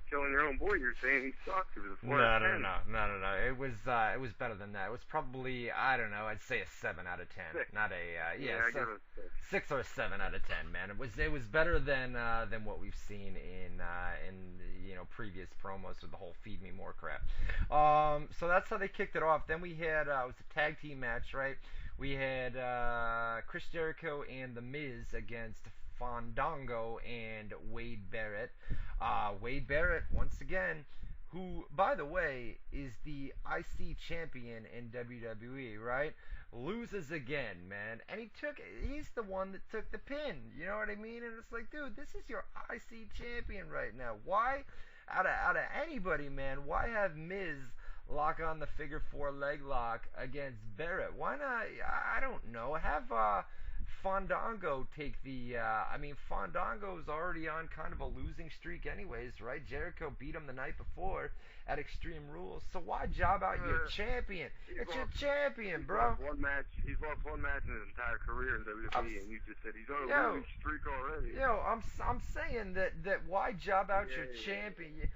killing your own boy. You're saying he sucked. It was a 4 out of 10. No. It was better than that. It was probably, I don't know, I'd say a 7 out of 10. 6. Not a I give it a 6 or a 7 out of 10, man. It was better than what we've seen in you know, previous promos with the whole feed me more crap. So that's how they kicked it off. Then we had it was a tag team match, right? We had Chris Jericho and The Miz against Fandango and Wade Barrett. Wade Barrett, once again, who, by the way, is the IC champion in WWE, right? Loses again, man. And he's the one that took the pin. You know what I mean? And it's like, dude, this is your IC champion right now. Why, out of anybody, man, why have Miz lock on the figure 4 leg lock against Barrett? Why not? I don't know. Have Fandango take the Fandango's already on kind of a losing streak anyways, right? Jericho beat him the night before at Extreme Rules, so why job out your champion? It's your champion, bro. He's lost one match in his entire career in WWE, and you just said he's on a losing streak already. I'm saying that why job out your champion?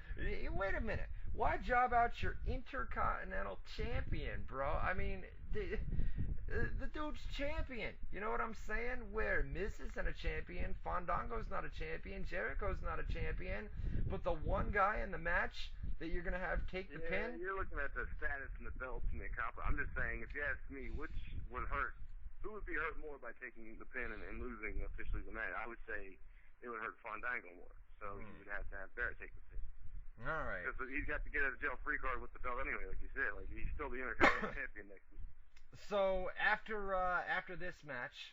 Wait a minute. Why job out your Intercontinental Champion, bro? I mean, The dude's champion. You know what I'm saying? Where Miz isn't a champion, Fandango's not a champion, Jericho's not a champion, but the one guy in the match that you're gonna have take the pin. You're looking at the status and the belts and the accomplishment. I'm just saying, if you ask me, which would hurt? Who would be hurt more by taking the pin and losing officially the match? I would say it would hurt Fandango more. So you would have to have Barrett take the pin. All right. Because he's got to get out of jail free card with the belt anyway, like you said. Like he's still the Intercontinental Champion next week. So after this match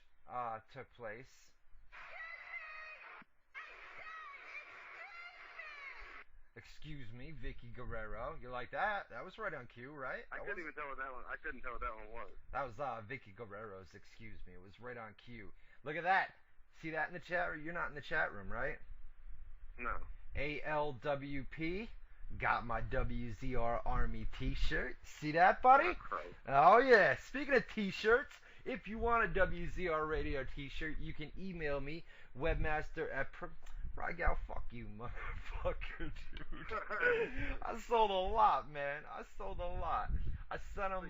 took place, excuse me, Vicky Guerrero, you like that? That was right on cue, right? I couldn't tell what that one was. That was Vicky Guerrero's. Excuse me, it was right on cue. Look at that. See that in the chat? You're not in the chat room, right? No. ALWP. Got my WZR Army t-shirt. See that, buddy? Oh, yeah. Speaking of t-shirts, if you want a WZR Radio t-shirt, you can email me, webmaster at... Rygal, fuck you, motherfucker, dude. I sold a lot, man. I sent them...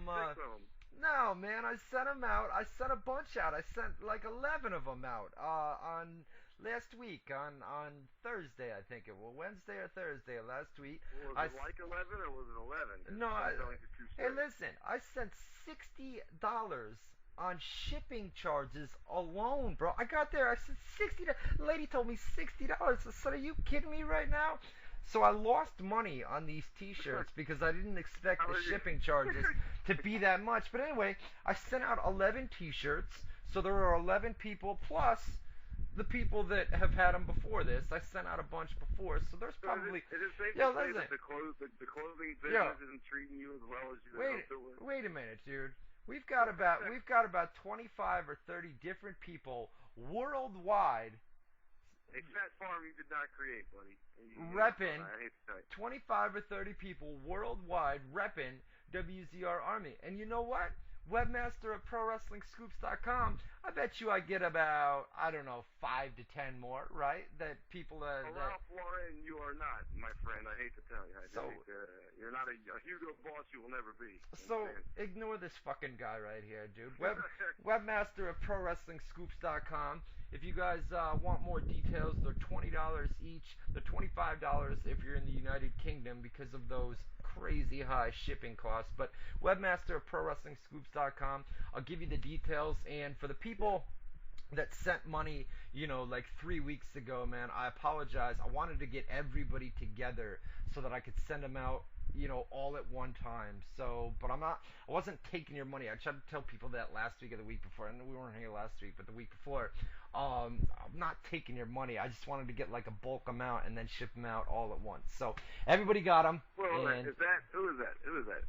No, man, I sent them out. I sent a bunch out. I sent like 11 of them out on... last week on Thursday, I think it was Wednesday or Thursday of last week. Was it like 11 or was it 11? No, hey, listen, I sent $60 on shipping charges alone, bro. I got there, I said $60. The lady told me $60. I said, are you kidding me right now? So I lost money on these t-shirts because I didn't expect the shipping charges to be that much. But anyway, I sent out 11 t-shirts, so there were 11 people plus the people that have had them before this. I sent out a bunch before, so there's probably... Is it safe to say that the clothing business isn't treating you as well as you hoped it would? Wait a minute, dude. We've got about 25 or 30 different people worldwide. A fat farm you did not create, buddy. Repping 25 or 30 people worldwide repping WZR Army. And you know what? Webmaster at ProWrestlingScoops.com. I bet you I get about, I don't know, 5 to 10 more, right? That people Ralph Lauren, you are not, my friend. I hate to tell you. You're not a Hugo Boss. You will never be. So ignore this fucking guy right here, dude. Webmaster at ProWrestlingScoops.com. If you guys want more details, they're $20 each. They're $25 if you're in the United Kingdom because of those crazy high shipping costs. But webmaster at ProWrestlingScoops.com. I'll give you the details. And for the people that sent money, like 3 weeks ago, man, I apologize. I wanted to get everybody together so that I could send them out, all at one time. So, but I wasn't taking your money. I tried to tell people that last week or the week before. I know we weren't here last week, but the week before. I'm not taking your money. I just wanted to get like a bulk amount and then ship them out all at once. So everybody got them. Well, who is that?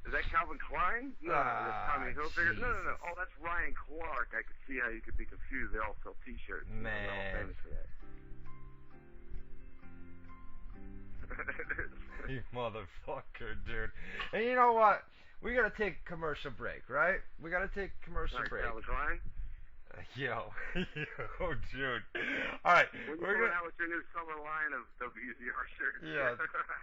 Is that Calvin Klein? No, that's Tommy Hilfiger. No. Oh, that's Ryan Clark. I could see how you could be confused. They all sell T-shirts. Man. They're all famous for that. You motherfucker, dude. And you know what? We gotta take a commercial break, right? We gotta take a commercial break. Calvin Klein? Yo, dude. All right, we're going out with your new summer line of WZR shirts. Yeah.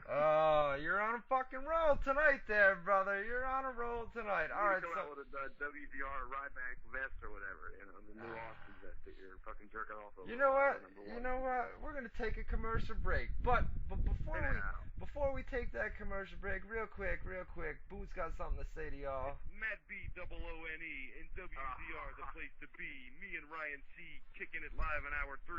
Oh, you're on a fucking roll tonight, there, brother. You're on a roll tonight. All right, so out with a WZR Ryback vest or whatever, the new Austin vest that you're fucking jerking off over. You know what? We're gonna take a commercial break, but before we take that commercial break, real quick, Boone's got something to say to y'all. Matt B OONE in WZR, the place to be. Me and Ryan C kicking it live in hour 3,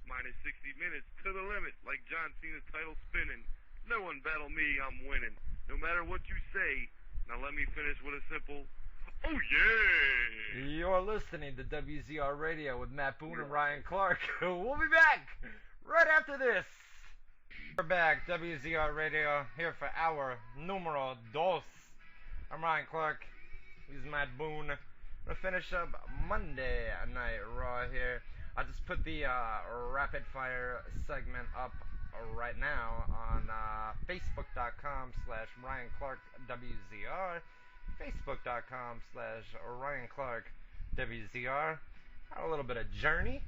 minus 60 minutes to the limit, like John Cena's title spinning. No one battle me, I'm winning. No matter what you say. Now let me finish with a simple, oh yeah! You're listening to WZR Radio with Matt Boone and Ryan Clark. We'll be back right after this. We're back, WZR Radio, here for hour numero dos. I'm Ryan Clark. He's Matt Boone. I'm going to finish up Monday Night Raw here. I just put the rapid fire segment up right now on Facebook.com/Ryan Clark WZR. Facebook.com/Ryan Clark WZR. Got a little bit of Journey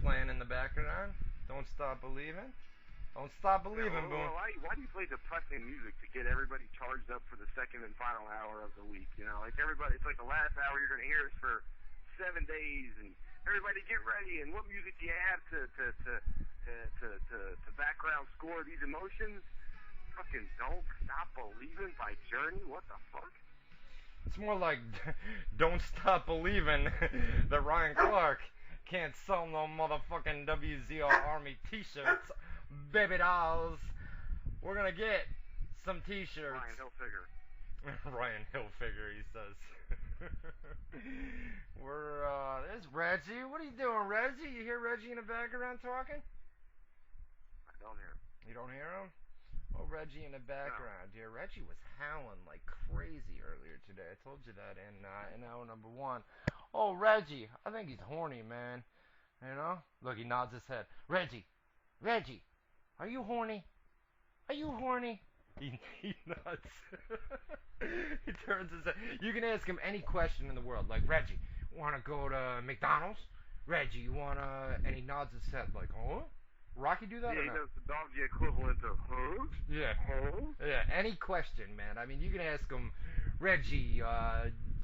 playing in the background. Don't Stop Believing. Don't stop believing, Boone. Why do you play depressing music to get everybody charged up for the second and final hour of the week? You know, like everybody, it's like the last hour you're going to hear is for 7 days, and everybody get ready. And what music do you have to background score these emotions? Fucking Don't Stop Believing by Journey. What the fuck? It's more like Don't Stop Believing that Ryan Clark can't sell no motherfucking WZR Army t-shirts. Baby dolls. We're gonna get some t-shirts. Ryan Hilfiger. Ryan Hilfiger, he says. There's Reggie. What are you doing, Reggie? You hear Reggie in the background talking? I don't hear him. You don't hear him? Oh, Reggie in the background. Dear, Reggie was howling like crazy earlier today. I told you that in hour number 1. Oh, Reggie, I think he's horny, man. You know? Look, he nods his head. Reggie, are you horny? Are you horny? He nods. He turns his head. You can ask him any question in the world. Like, Reggie, want to go to McDonald's? Reggie, you want to... And he nods his head like, huh? Rocky do that or he not? knows the doggy equivalent of, huh? Yeah. Huh? Yeah, any question, man. I mean, you can ask him, Reggie,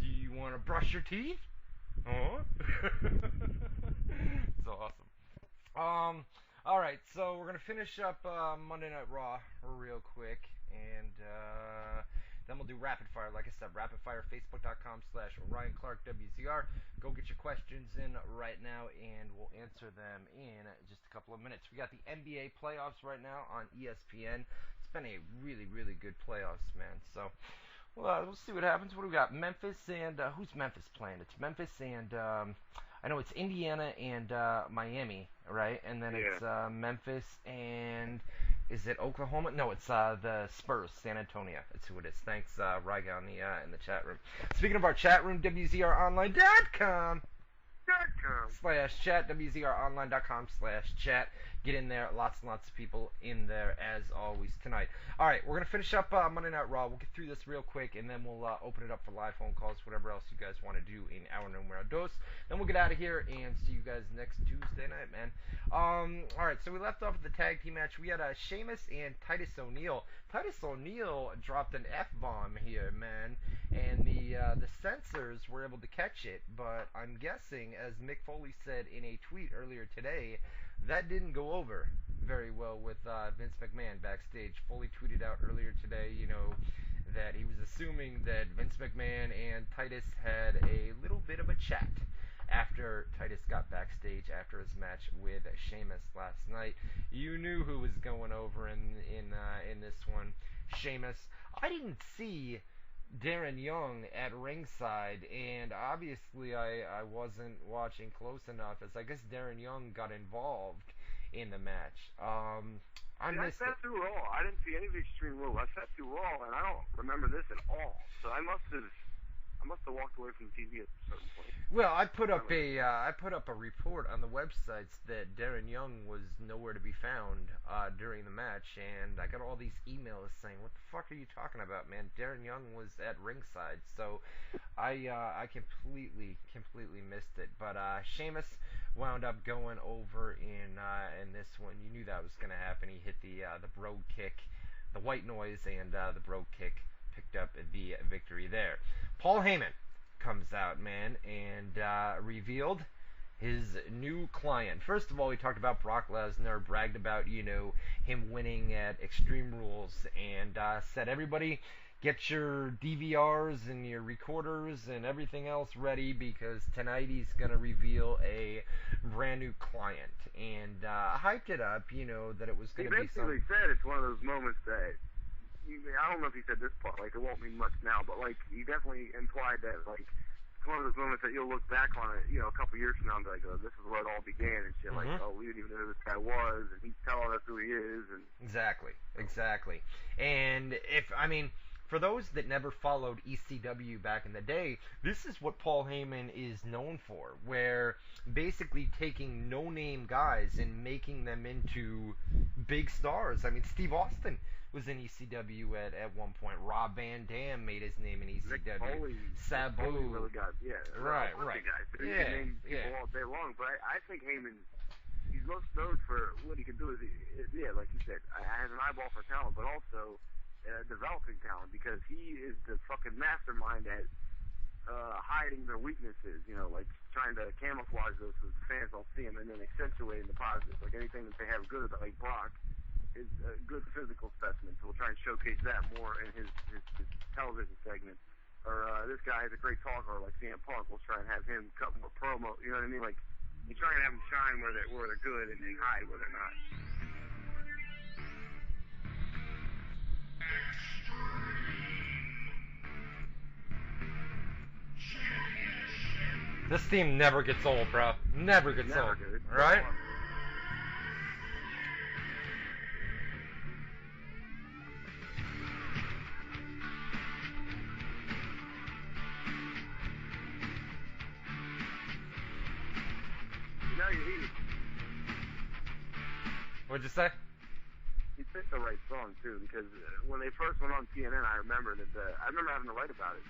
do you want to brush your teeth? Huh? It's awesome. Alright, so we're going to finish up Monday Night Raw real quick, and then we'll do Rapid Fire. Like I said, Rapid Fire, Facebook.com/OrionClarkWZR. Go get your questions in right now, and we'll answer them in just a couple of minutes. We got the NBA playoffs right now on ESPN. It's been a really, really good playoffs, man. So we'll see what happens. What do we got? Memphis and who's Memphis playing? It's Memphis and I know it's Indiana and Miami, right? And then it's Memphis and is it Oklahoma? No, it's the Spurs, San Antonio. That's who it is. Thanks, Riga, in the chat room. Speaking of our chat room, WZROnline.com /chat, WZROnline.com/chat. Get in there. Lots and lots of people in there, as always, tonight. All right, we're going to finish up Monday Night Raw. We'll get through this real quick, and then we'll open it up for live phone calls, whatever else you guys want to do in hour numero dos. Then we'll get out of here and see you guys next Tuesday night, man. All right, so we left off with the tag team match. We had Sheamus and Titus O'Neil. Titus O'Neil dropped an F-bomb here, man, and the censors were able to catch it, but I'm guessing, as Mick Foley said in a tweet earlier today, that didn't go over very well with Vince McMahon backstage. Foley tweeted out earlier today, that he was assuming that Vince McMahon and Titus had a little bit of a chat after Titus got backstage after his match with Sheamus last night. You knew who was going over in this one, Sheamus. I didn't see Darren Young at ringside, and obviously I wasn't watching close enough, as I guess Darren Young got involved in the match. I sat through Raw. I didn't see any of the Extreme Rules. I sat through Raw, and I don't remember this at all. So I must have walked away from the TV at a certain point. Well, I put up a report on the websites that Darren Young was nowhere to be found during the match, and I got all these emails saying, "What the fuck are you talking about, man? Darren Young was at ringside." So I completely missed it. But Sheamus wound up going over in this one. You knew that was going to happen. He hit the brogue kick, the white noise, and the brogue kick picked up the victory there. Paul Heyman comes out, man, and revealed his new client. First of all, he talked about Brock Lesnar, bragged about, him winning at Extreme Rules, and said, everybody, get your DVRs and your recorders and everything else ready, because tonight he's going to reveal a brand new client. And hyped it up, that it was going to be something. He basically said it's one of those moments that, I don't know if he said this part, it won't mean much now, but, he definitely implied that, it's one of those moments that you'll look back on it, a couple years from now and be like, oh, this is where it all began and shit, we didn't even know who this guy was, and he's telling us who he is, and... Exactly. And for those that never followed ECW back in the day, this is what Paul Heyman is known for, where basically taking no-name guys and making them into big stars. Steve Austin was in ECW at one point. Rob Van Dam made his name in ECW. Sabu. Really got, right. Guys. You can name people all day long, but I think Heyman, he's most known for what he can do is, like you said, has an eyeball for talent, but also developing talent, because he is the fucking mastermind at hiding their weaknesses, like trying to camouflage those so the fans don't see them, and then accentuating the positives. Like anything that they have good about, like Brock is a good physical specimen, so we'll try and showcase that more in his television segment. Or this guy is a great talker, like CM Punk. We'll try and have him cut more promo. You know what I mean? Like, you try and have them shine where they're good and they hide where they're not. This theme never gets old, bro. Never gets old. Right? What'd you say? He picked the right song too, because when they first went on CNN, I remember having to write about it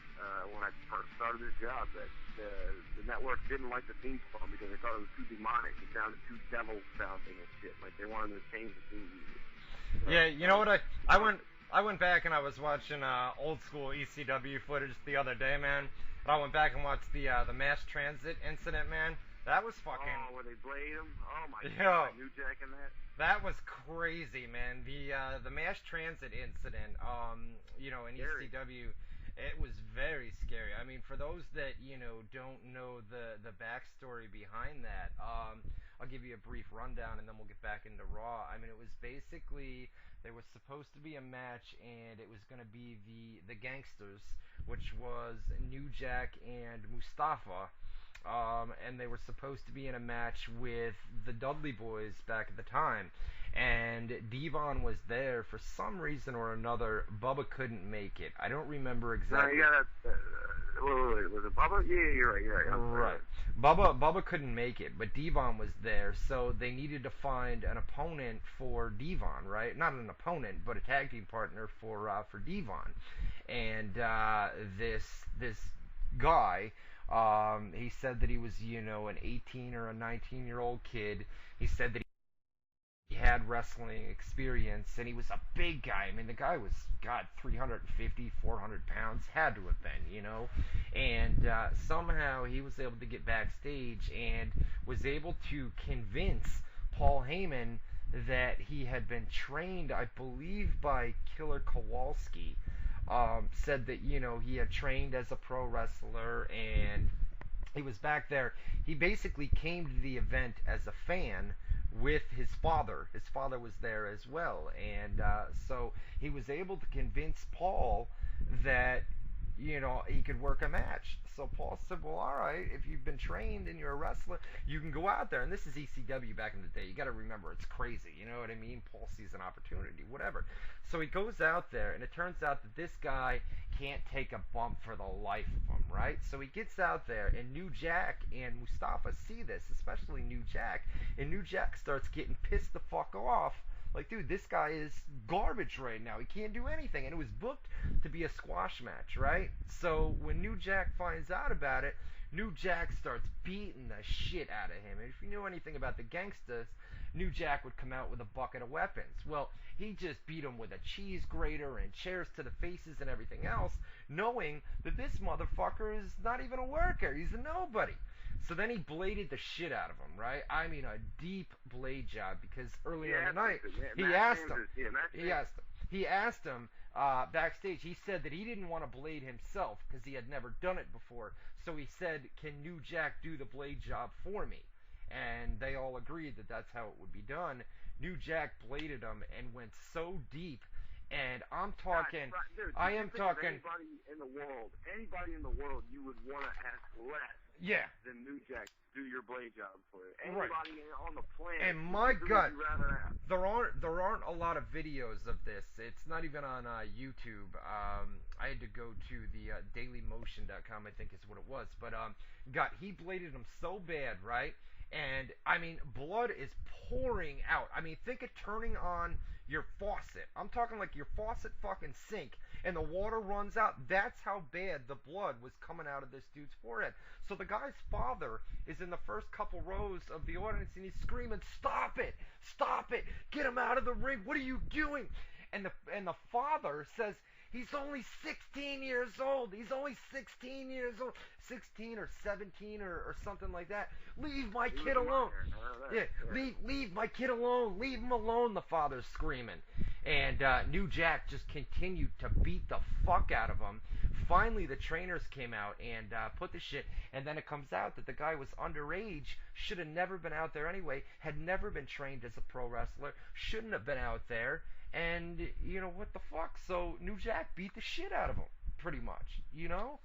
when I first started this job, that the network didn't like the theme song because they thought it was too demonic. It sounded too devil sounding and shit. Like they wanted to change the theme music. Yeah, you know what? I went back and I was watching old school ECW footage the other day, man. And I went back and watched the mass transit incident, man. That was fucking. Oh, where they blade him? Oh my God! New Jack in that. That was crazy, man. The mass transit incident, in ECW, it was very scary. I mean, for those that don't know the backstory behind that, I'll give you a brief rundown and then we'll get back into Raw. I mean, it was basically there was supposed to be a match and it was going to be the Gangsters, which was New Jack and Mustafa. And they were supposed to be in a match with the Dudley Boys back at the time. And Devon was there for some reason or another. Bubba couldn't make it. I don't remember exactly. No, wait, was it Bubba? Yeah, you're right. Right. Bubba couldn't make it, but Devon was there, so they needed to find an opponent for Devon, right? Not an opponent, but a tag team partner for Devon. And this guy. He said that he was, an 18 or a 19-year-old kid. He said that he had wrestling experience, and he was a big guy. I mean, the guy was, 350, 400 pounds. Had to have been, And somehow he was able to get backstage and was able to convince Paul Heyman that he had been trained, I believe, by Killer Kowalski. Said that, he had trained as a pro wrestler and he was back there. He basically came to the event as a fan with his father. His father was there as well. And so he was able to convince Paul that, he could work a match. So Paul said, well, all right, if you've been trained and you're a wrestler, you can go out there. And this is ECW back in the day. You got to remember, it's crazy. You know what I mean? Paul sees an opportunity, whatever. So he goes out there, and it turns out that this guy can't take a bump for the life of him, right? So he gets out there, and New Jack and Mustafa see this, especially New Jack, and New Jack starts getting pissed the fuck off. Like, dude, this guy is garbage right now. He can't do anything. And it was booked to be a squash match, right? So when New Jack finds out about it, New Jack starts beating the shit out of him. And if you knew anything about the Gangsters, New Jack would come out with a bucket of weapons. Well, he just beat him with a cheese grater and chairs to the faces and everything else, knowing that this motherfucker is not even a worker. He's a nobody. So then he bladed the shit out of him, right? I mean, a deep blade job, because earlier in the night, he asked him backstage. He said that he didn't want to blade himself because he had never done it before. So he said, can New Jack do the blade job for me? And they all agreed that that's how it would be done. New Jack bladed him and went so deep. And I'm talking, dude, I am talking. Anybody in the world, you would want to ask less than New Jack do your blade job for you. Anybody on the planet. And my God, there aren't a lot of videos of this. It's not even on YouTube. I had to go to the dailymotion.com, I think is what it was. But God, he bladed him so bad, right? And I mean, blood is pouring out. I mean, think of turning on your faucet. I'm talking like your faucet fucking sink, and the water runs out. That's how bad the blood was coming out of this dude's forehead. So the guy's father is in the first couple rows of the audience, and he's screaming, "Stop it! Stop it! Get him out of the ring! What are you doing?" And the father says, "He's only 16 years old. He's only 16 years old. 16 or 17 or something like that. Leave my kid alone." Yeah, leave my kid alone. Leave him alone, the father's screaming. And New Jack just continued to beat the fuck out of him. Finally, the trainers came out and put the shit, and then it comes out that the guy was underage, should have never been out there anyway, had never been trained as a pro wrestler, shouldn't have been out there, and, you know, what the fuck? So New Jack beat the shit out of him, pretty much, you know?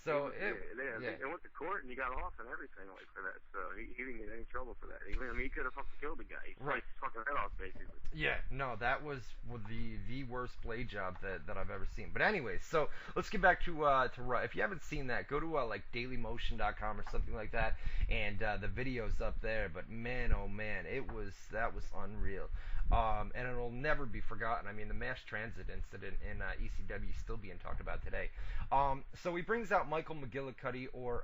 So they went to court and he got off and everything like for that. So he didn't get any trouble for that. I mean, he could have fucking killed the guy. He sliced his fucking head off basically. Yeah, no, that was the worst blade job that I've ever seen. But anyways, so let's get back to Raw. If you haven't seen that, go to like dailymotion.com or something like that, and the video's up there. But man, oh man, that was unreal. And it'll never be forgotten. I mean, the mass transit incident in ECW is still being talked about today. So he brings out Michael McGillicuddy, or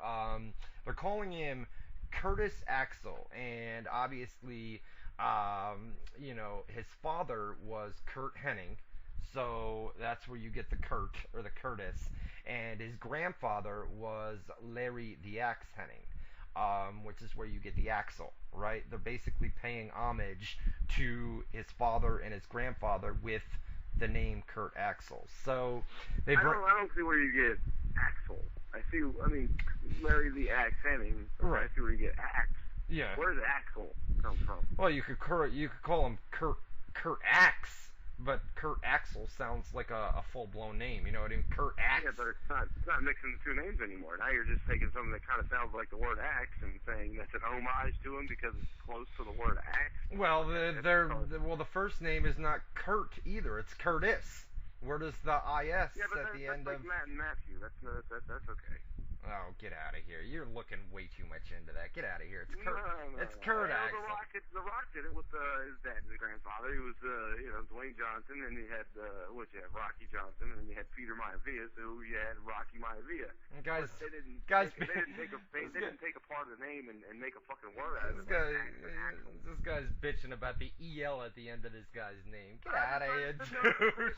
they're calling him Curtis Axel, and obviously, you know, his father was Kurt Hennig, so that's where you get the Kurt or the Curtis, and his grandfather was Larry the Axe Hennig, which is where you get the Axel, right? They're basically paying homage to his father and his grandfather with the name Kurt Axel. So I don't see where you get Axel. I mean, Larry the Axe Hennig. Right. I see where you get Axe. Yeah. Where does Axel come from? Well, you could call him Kurt Axe, but Kurt Axel sounds like a full-blown name. You know what I mean? Kurt Axe. Yeah, but it's not mixing the two names anymore. Now you're just taking something that kind of sounds like the word axe and saying that's an homage to him because it's close to the word axe. Well, the first name is not Kurt either. It's Curtis. Where does the IS at the end of? Matt and Matthew. That's okay. Oh, get out of here! You're looking way too much into that. Get out of here! It's Kurt. No. It's Kurt Axel. The Rock did it with his dad and his grandfather. He was, Dwayne Johnson, and you had Rocky Johnson, and you had Peter Maivia. So you had Rocky Maivia. Guys, they didn't take a part of the name and make a fucking word out of it. This guy's bitching about the EL at the end of this guy's name. Get out of here, dude. If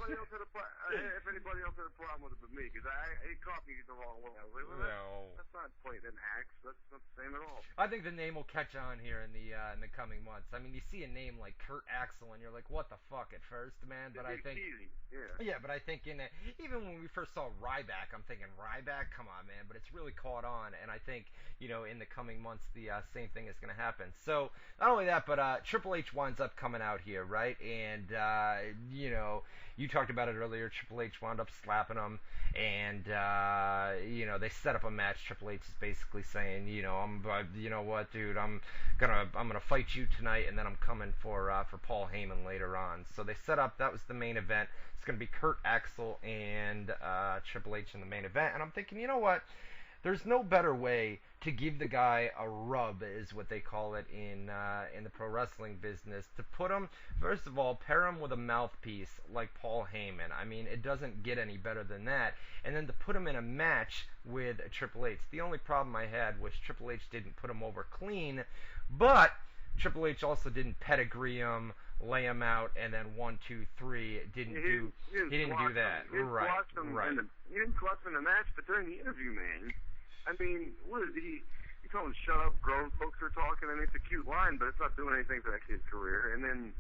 anybody else had a problem with it but me, because it caught me the wrong way. I was like, no. That's not quite an axe. That's not the same at all. I think the name will catch on here in the coming months. I mean, you see a name like Kurt Axel, and you're like, what the fuck at first, man? But I think, easy. Yeah, but I think even when we first saw Ryback, I'm thinking Ryback, come on, man. But it's really caught on, and I think in the coming months the same thing is going to happen. So not only that, but Triple H winds up coming out here, right? And you talked about it earlier. Triple H wound up slapping him, and they set up a match. Triple H is basically saying, you know what, dude, I'm gonna fight you tonight, and then I'm coming for Paul Heyman later on. So they set up, that was the main event. It's gonna be Kurt Axel and Triple H in the main event, and I'm thinking, you know what? There's no better way to give the guy a rub, is what they call it in the pro wrestling business. To put him, first of all, pair him with a mouthpiece like Paul Heyman. I mean, it doesn't get any better than that. And then to put him in a match with Triple H. The only problem I had was Triple H didn't put him over clean, but Triple H also didn't pedigree him, lay him out, and then 1, 2, 3. He didn't do that. Right. He didn't clutch him in the match, but during the interview, man. I mean, what is he? He told him, "Shut up, grown folks are talking," and it's a cute line, but it's not doing anything for that kid's career. And then,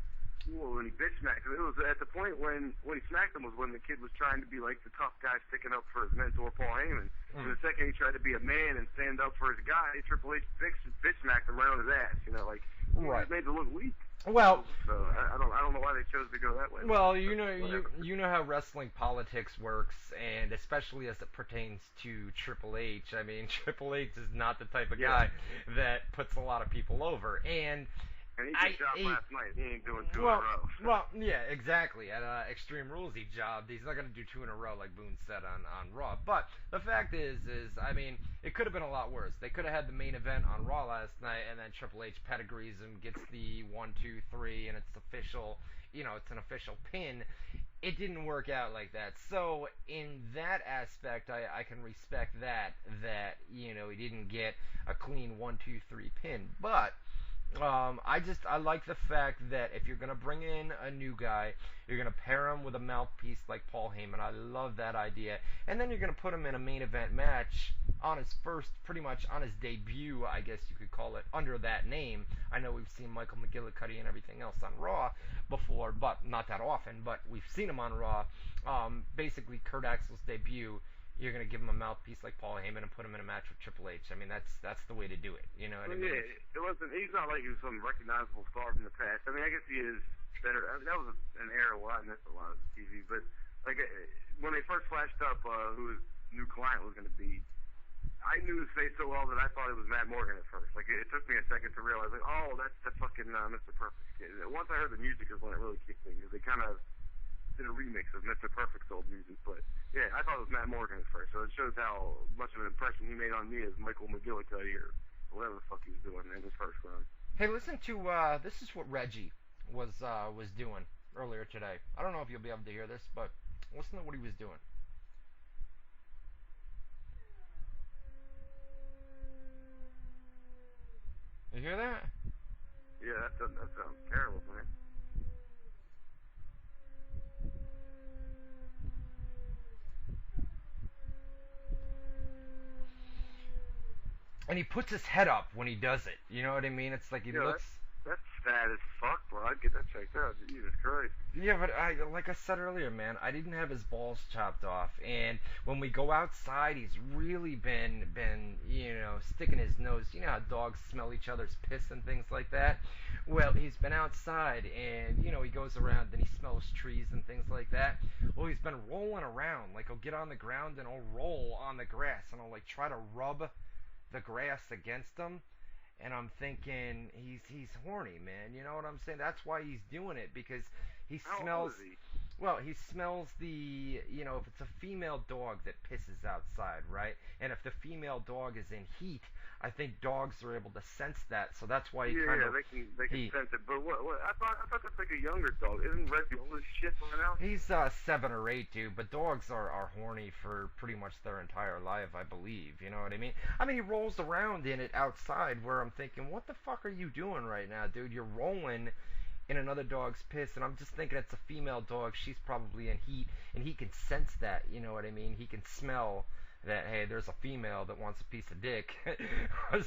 when he bitch smacked him, it was at the point when he smacked him was when the kid was trying to be like the tough guy sticking up for his mentor, Paul Heyman. And the second he tried to be a man and stand up for his guy, Triple H bitch smacked him right on his ass. He made it look weak. Well, so I don't know why they chose to go that way. Well, you know how wrestling politics works, and especially as it pertains to Triple H. I mean, Triple H is not the type of guy that puts a lot of people over, and he did job last night. He ain't doing two in a row. Well, yeah, exactly. At Extreme Rules, he jobbed. He's not going to do 2 in a row like Boone said on Raw. But the fact is, I mean, it could have been a lot worse. They could have had the main event on Raw last night, and then Triple H pedigrees him, gets the 1, 2, 3, and it's official. It's an official pin. it didn't work out like that. So in that aspect, I can respect that he didn't get a clean 1-2-3 pin. But I like the fact that if you're gonna bring in a new guy, you're gonna pair him with a mouthpiece like Paul Heyman. I love that idea, and then you're gonna put him in a main event match on his pretty much on his debut, I guess you could call it, under that name. I know we've seen Michael McGillicuddy and everything else on Raw before, but not that often. But we've seen him on Raw. Basically, Kurt Axel's debut. You're gonna give him a mouthpiece like Paul Heyman and put him in a match with Triple H. I mean, that's the way to do it. You know what I mean? Yeah, it wasn't. He's not like he was some recognizable star from the past. I mean, I guess he is better. I mean, that was an era where I missed a lot of TV. But like when they first flashed up who his new client was gonna be, I knew his face so well that I thought it was Matt Morgan at first. Like it took me a second to realize, like, oh, that's the fucking Mr. Perfect kid. Once I heard the music is when it really kicked in, because they kind of did a remix of Mr. Perfect's old music. But yeah, I thought it was Matt Morgan at first, so it shows how much of an impression he made on me as Michael McGillicuddy or whatever the fuck he was doing in his first run. Hey, listen to this is what Reggie was doing earlier today. I don't know if you'll be able to hear this, but listen to what he was doing. You hear that? Yeah, that sounds terrible, man. And he puts his head up when he does it. You know what I mean? It's like he looks... That's sad as fuck, bro. I'd get that checked out. Jesus Christ. Yeah, but like I said earlier, man, I didn't have his balls chopped off. And when we go outside, he's really been sticking his nose. You know how dogs smell each other's piss and things like that? Well, he's been outside, and, he goes around, and he smells trees and things like that. Well, he's been rolling around. Like, he'll get on the ground, and he'll roll on the grass, and he'll, like, try to rub the grass against him. And I'm thinking he's horny, man. You know what I'm saying? That's why he's doing it, because he smells. How old is he? Well, he smells the, if it's a female dog that pisses outside, right? And if the female dog is in heat, I think dogs are able to sense that, so that's why he kind of... Yeah, they can sense it. But what I thought that's like a younger dog. Isn't Red the oldest shit right now? He's 7 or 8, dude, but dogs are horny for pretty much their entire life, I believe. You know what I mean? I mean, he rolls around in it outside, where I'm thinking, what the fuck are you doing right now, dude? You're rolling in another dog's piss, and I'm just thinking it's a female dog. She's probably in heat, and he can sense that. You know what I mean? He can smell that, hey, there's a female that wants a piece of dick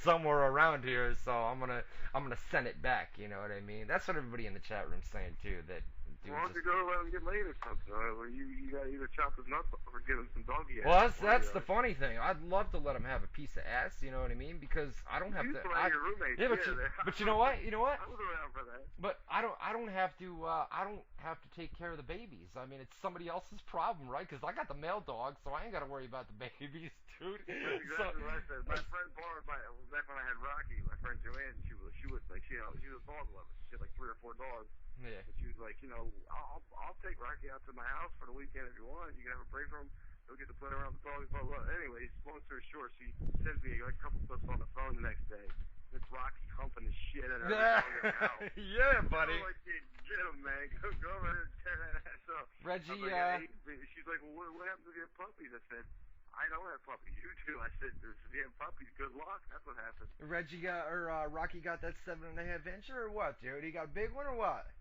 somewhere around here, so I'm gonna send it back. You know what I mean? That's what everybody in the chat room's saying too. That why don't you go let him get laid or something? Or you gotta either chop his nuts off or give him some doggy ass. Well, that's the funny thing. I'd love to let him have a piece of ass. You know what I mean? Because I don't have to. Your roommate. Yeah, but you know what? You know what? I was around for that. But I don't have to. I don't have to take care of the babies. I mean, it's somebody else's problem, right? Because I got the male dog, so I ain't got to worry about the babies, dude. That's exactly what I said. My friend Barb, back when I had Rocky, my friend Joanne, she was like, she was a dog lover. She had like 3 or 4 dogs. Yeah. And she was like, I'll take Rocky out to my house for the weekend if you want. You can have a break from him. He'll get to play around with the dogs, blah, blah. Anyways, long story short, she sends me like a couple clips on the phone the next day. It's Rocky humping the shit out of her house. Yeah, buddy. I'm like, get him, man. Go over there and tear that ass up. Reggie, she's like, well, what happened to your puppies? I said, I don't have puppies. You do. I said, if you have puppies, good luck. That's what happened. Rocky got that 7.5-incher or what, dude? He got a big one or what?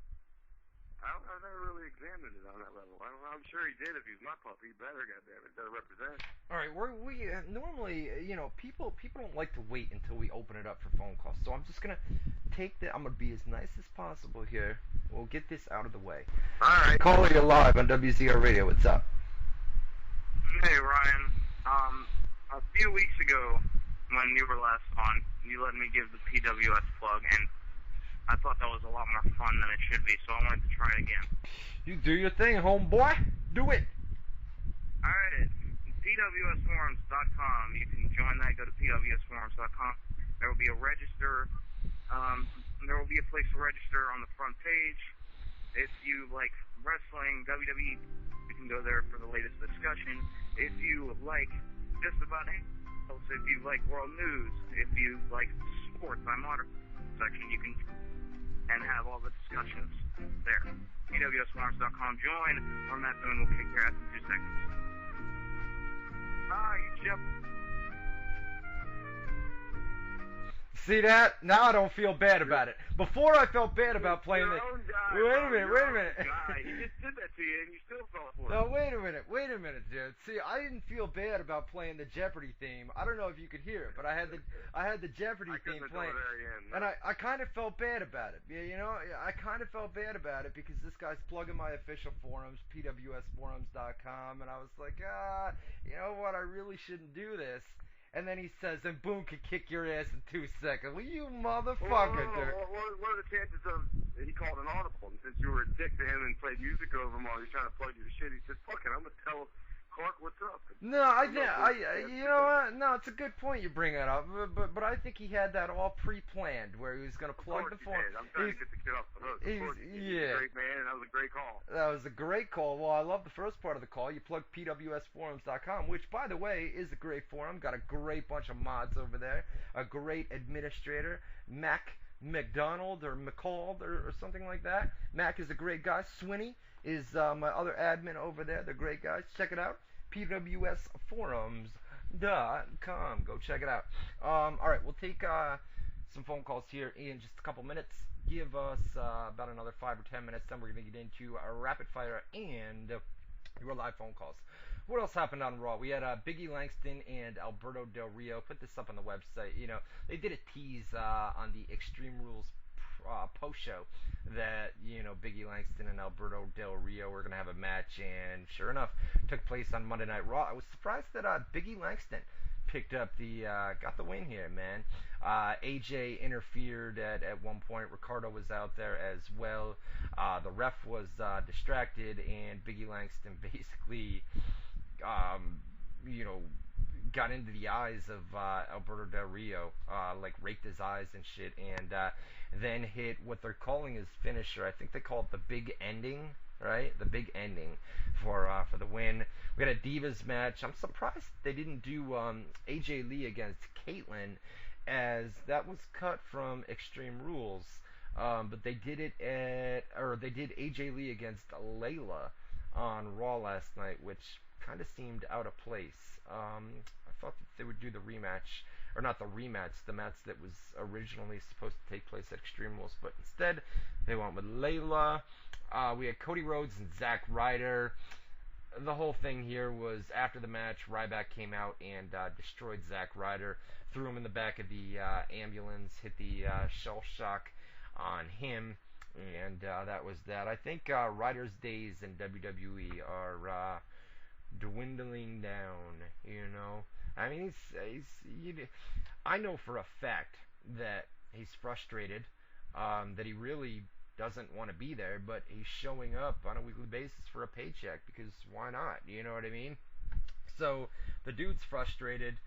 I've never really examined it on that level. I'm sure he did. If he's my puppy, he better, goddammit, better represent. All right, we normally, people don't like to wait until we open it up for phone calls. So I'm just gonna I'm gonna be as nice as possible here. We'll get this out of the way. All right. Caller, you're live on WZR Radio. What's up? Hey, Ryan. A few weeks ago, when you were last on, you let me give the PWS plug, and I thought that was a lot more fun than it should be, so I wanted to try it again. You do your thing, homeboy. Do it. Alright, PWSforums.com. You can join that. Go to PWSforums.com. There will be a register. There will be a place to register on the front page. If you like wrestling, WWE, you can go there for the latest discussion. If you like just about anything else, if you like world news, if you like sports, I'm on section. You can and have all the discussions there. WZROnline.com. Join, or Matt Boone will kick your ass in 2 seconds. Hi, Jeff. See that? Now I don't feel bad about it. Before I felt bad about playing the... Wait a minute. He just did that to you, and you still fell for it. No, wait a minute, dude. See, I didn't feel bad about playing the Jeopardy theme. I don't know if you could hear it, but I had the Jeopardy theme playing, and I kind of felt bad about it. You know, I kind of felt bad about it because this guy's plugging my official forums, WZROnline.com, and I was like, you know what? I really shouldn't do this. And then he says, and Boone could kick your ass in 2 seconds. Well, you motherfucker, dude. What are the chances of he called an audible? And since you were a dick to him and played music over him while he's trying to plug your shit, he said, fuck it, I'm going to tell Clark what's up. No, you know what? No, it's a good point you bring that up. But I think he had that all pre-planned, where he was going to plug the phone. I'm trying to get the kid off the hook. He's a great man, and that was a great call. That was a great call. Well, I love the first part of the call. You plugged PWSforums.com, which, by the way, is a great forum. Got a great bunch of mods over there. A great administrator, Mac McDonald or McCall or something like that. Mac is a great guy. Swinney is my other admin over there. They're great guys. Check it out. PWSforums.com. Go check it out. All right, we'll take some phone calls here in just a couple minutes. Give us about another 5 or 10 minutes, then we're going to get into a rapid fire and your live phone calls. What else happened on Raw? We had Biggie Langston and Alberto Del Rio. Put this up on the website. You know, they did a tease on the Extreme Rules post show that, you know, Biggie Langston and Alberto Del Rio were going to have a match, and sure enough, took place on Monday Night Raw. I was surprised that Biggie Langston picked up got the win here, man. AJ interfered at one point. Ricardo was out there as well. The ref was distracted, and Biggie Langston basically, you know, got into the eyes of Alberto Del Rio, like raked his eyes and shit, and then hit what they're calling his finisher. I think they call it the big ending, right? The big ending for the win. We had a Divas match. I'm surprised they didn't do AJ Lee against Caitlyn, as that was cut from Extreme Rules. But they did they did AJ Lee against Layla on Raw last night, which kind of seemed out of place. I thought that they would do the rematch, or not the rematch, the match that was originally supposed to take place at Extreme Rules, but instead they went with Layla. We had Cody Rhodes and Zack Ryder. The whole thing here was, after the match, Ryback came out and destroyed Zack Ryder, threw him in the back of the ambulance, hit the shell shock on him, and that was that. I think Ryder's days in WWE are dwindling down, you know. I mean, I know for a fact that he's frustrated, that he really doesn't want to be there, but he's showing up on a weekly basis for a paycheck, because why not? You know what I mean? So the dude's frustrated,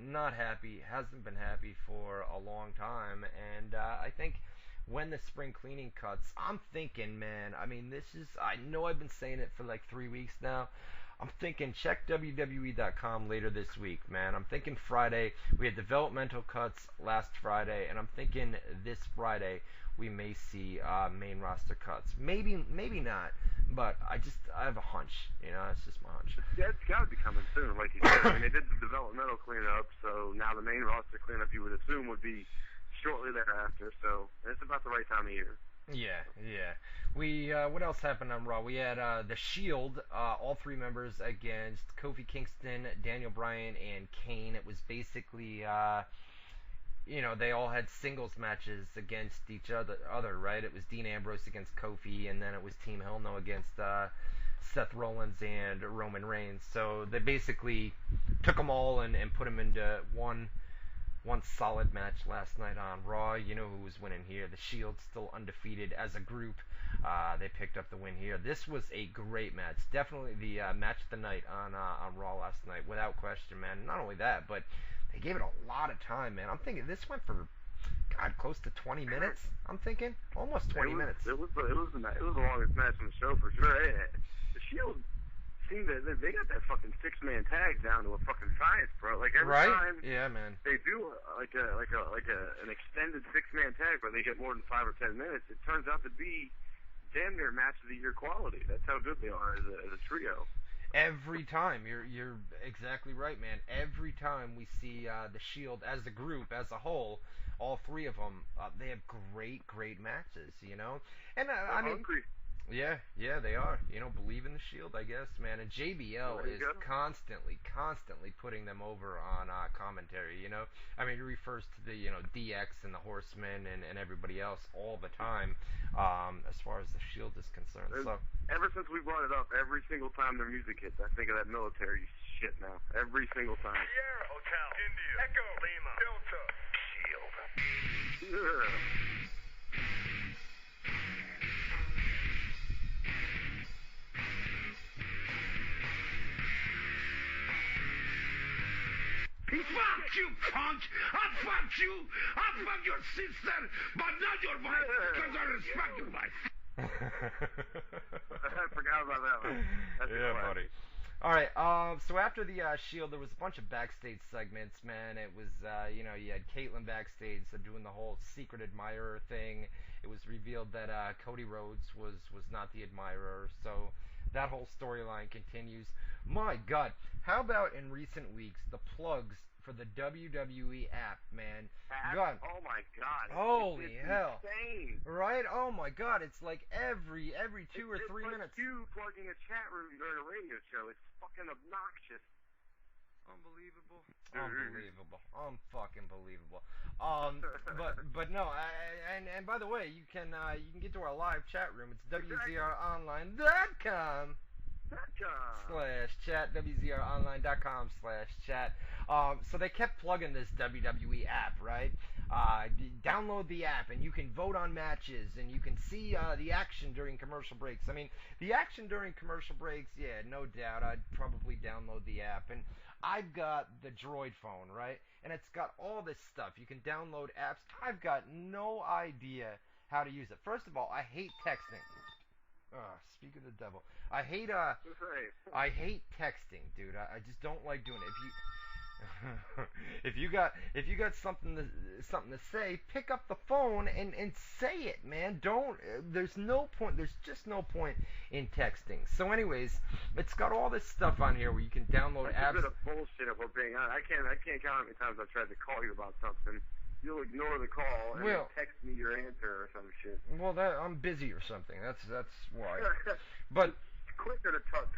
not happy, hasn't been happy for a long time, and I think when the spring cleaning cuts, I'm thinking, man, I mean, I know I've been saying it for like 3 weeks now. I'm thinking check WWE.com later this week, man. I'm thinking Friday. We had developmental cuts last Friday, and I'm thinking this Friday we may see main roster cuts. Maybe not, but I have a hunch. You know, it's just my hunch. Yeah, it's got to be coming soon, like you said. I mean, they did the developmental cleanup, so now the main roster cleanup, you would assume, would be shortly thereafter. So it's about the right time of year. Yeah. We what else happened on Raw? We had the Shield, all 3 members against Kofi Kingston, Daniel Bryan, and Kane. It was basically, you know, they all had singles matches against each other, right? It was Dean Ambrose against Kofi, and then it was Team Hell No against Seth Rollins and Roman Reigns. So they basically took them all and put them into one solid match last night on Raw. You know who was winning here. The Shield still undefeated as a group. They picked up the win here. This was a great match. Definitely the match of the night on Raw last night, without question, man. Not only that, but they gave it a lot of time, man. I'm thinking this went for, God, close to 20 minutes. I'm thinking almost 20 minutes. It was the longest match on the show for sure. The Shield seem to they got that fucking 6-man tag down to a fucking science, bro. Like every Right? time Yeah, man. they do an extended 6-man tag where they get more than 5 or 10 minutes, it turns out to be damn near match of the year quality. That's how good they are as a trio. Every time, you're exactly right, man. Every time we see the Shield as a group, as a whole, all three of them, they have great matches, you know. And I mean, hungry. yeah, they are. You know, believe in the Shield, I guess, man. And JBL is constantly putting them over on commentary. You know, I mean, he refers to the DX and the Horsemen and everybody else all the time, as far as the Shield is concerned. So ever since we brought it up, every single time their music hits, I think of that military shit now. Every single time. Sierra Hotel, India, Echo, Lima, Delta, Shield. Yeah. Fuck you, punk! I'll fuck you! I'll fuck your sister, but not your wife, because I respect your wife. I forgot about that one. That's yeah, buddy. All right. So after the Shield, there was a bunch of backstage segments, man. It was, you had Caitlyn backstage doing the whole secret admirer thing. It was revealed that Cody Rhodes was not the admirer. So that whole storyline continues. My God, how about in recent weeks the plugs for the WWE app, man? God. Oh my God. Holy hell. Insane. Right? Oh my God, it's like every 2 or 3 minutes. It's you plugging a chat room during a radio show. It's fucking obnoxious. Unbelievable. Unfucking believable. But no, and by the way, you can get to our live chat room. It's WZROnline.com /chat, WZROnline.com/chat. So they kept plugging this WWE app, right? Download the app and you can vote on matches and you can see the action during commercial breaks. I mean, the action during commercial breaks, yeah, no doubt. I'd probably download the app. And I've got the Droid phone, right? And it's got all this stuff. You can download apps. I've got no idea how to use it. First of all, I hate texting. Speak of the devil. I hate texting, dude. I just don't like doing it. If you got something to say, pick up the phone and say it, man. There's just no point in texting. So anyways, it's got all this stuff on here where you can download apps. That's a bit of bullshit if we're being honest. I can't count how many times I've tried to call you about something. You'll ignore the call and then text me your answer or some shit. Well, I'm busy or something. That's why. But it's quicker to talk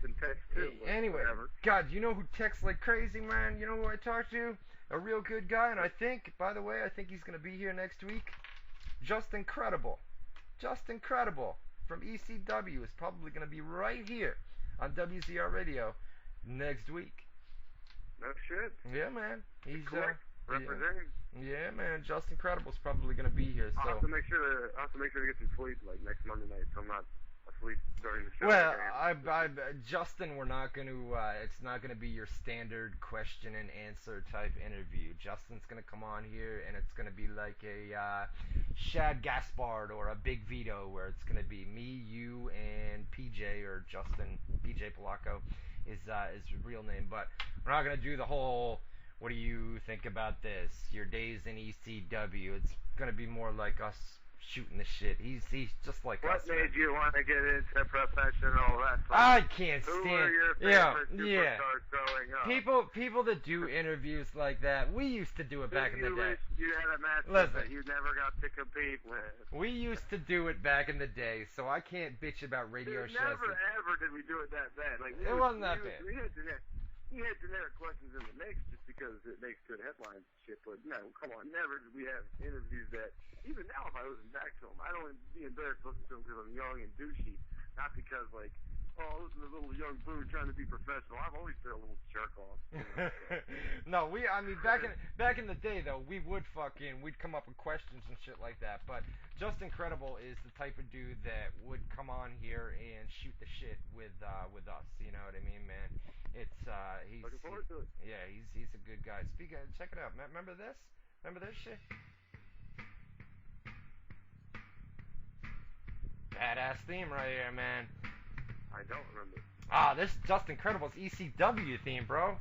than text too. Anyway, whatever. God, you know who texts like crazy, man? You know who I talked to? A real good guy, and I think he's gonna be here next week. Just Incredible from ECW is probably gonna be right here on WZR Radio next week. No shit. Yeah, man. He's representing. Yeah, man. Just Incredible's probably gonna be here. So I'll have to make sure to get some sleep like next Monday night, so I'm not asleep during the show. Well, Justin, we're not going to. It's not going to be your standard question and answer type interview. Justin's going to come on here, and it's going to be like a Shad Gaspard or a Big Vito, where it's going to be me, you, and PJ or Justin. PJ Polacco is his real name, but we're not going to do the whole. What do you think about this? Your days in ECW. It's going to be more like us shooting the shit. He's just like us. What made you want to get into professional wrestling? I can't stand. Who were your favorite superstars growing up? People that do interviews like that. We used to do it back in the day. You had a match that you never got to compete with. We used to do it back in the day, so I can't bitch about radio shows. Never ever did we do it that bad. Like it wasn't that bad. We had generic questions in the mix just because it makes good headlines and shit, but no, come on, never did we have interviews that, even now if I listen back to them, I don't be embarrassed to listen to them because I'm young and douchey, not because like, oh, listen to little young boon trying to be professional. I've always been a little jerk off. You know? No, back in the day though, we'd come up with questions and shit like that, but Just Incredible is the type of dude that would come on here and shoot the shit with us, you know what I mean, man? It's he's looking forward to it. Yeah, he's a good guy. Check it out. Remember this? Remember this shit? Badass theme right here, man. I don't remember. This is just Incredible's ECW theme, bro.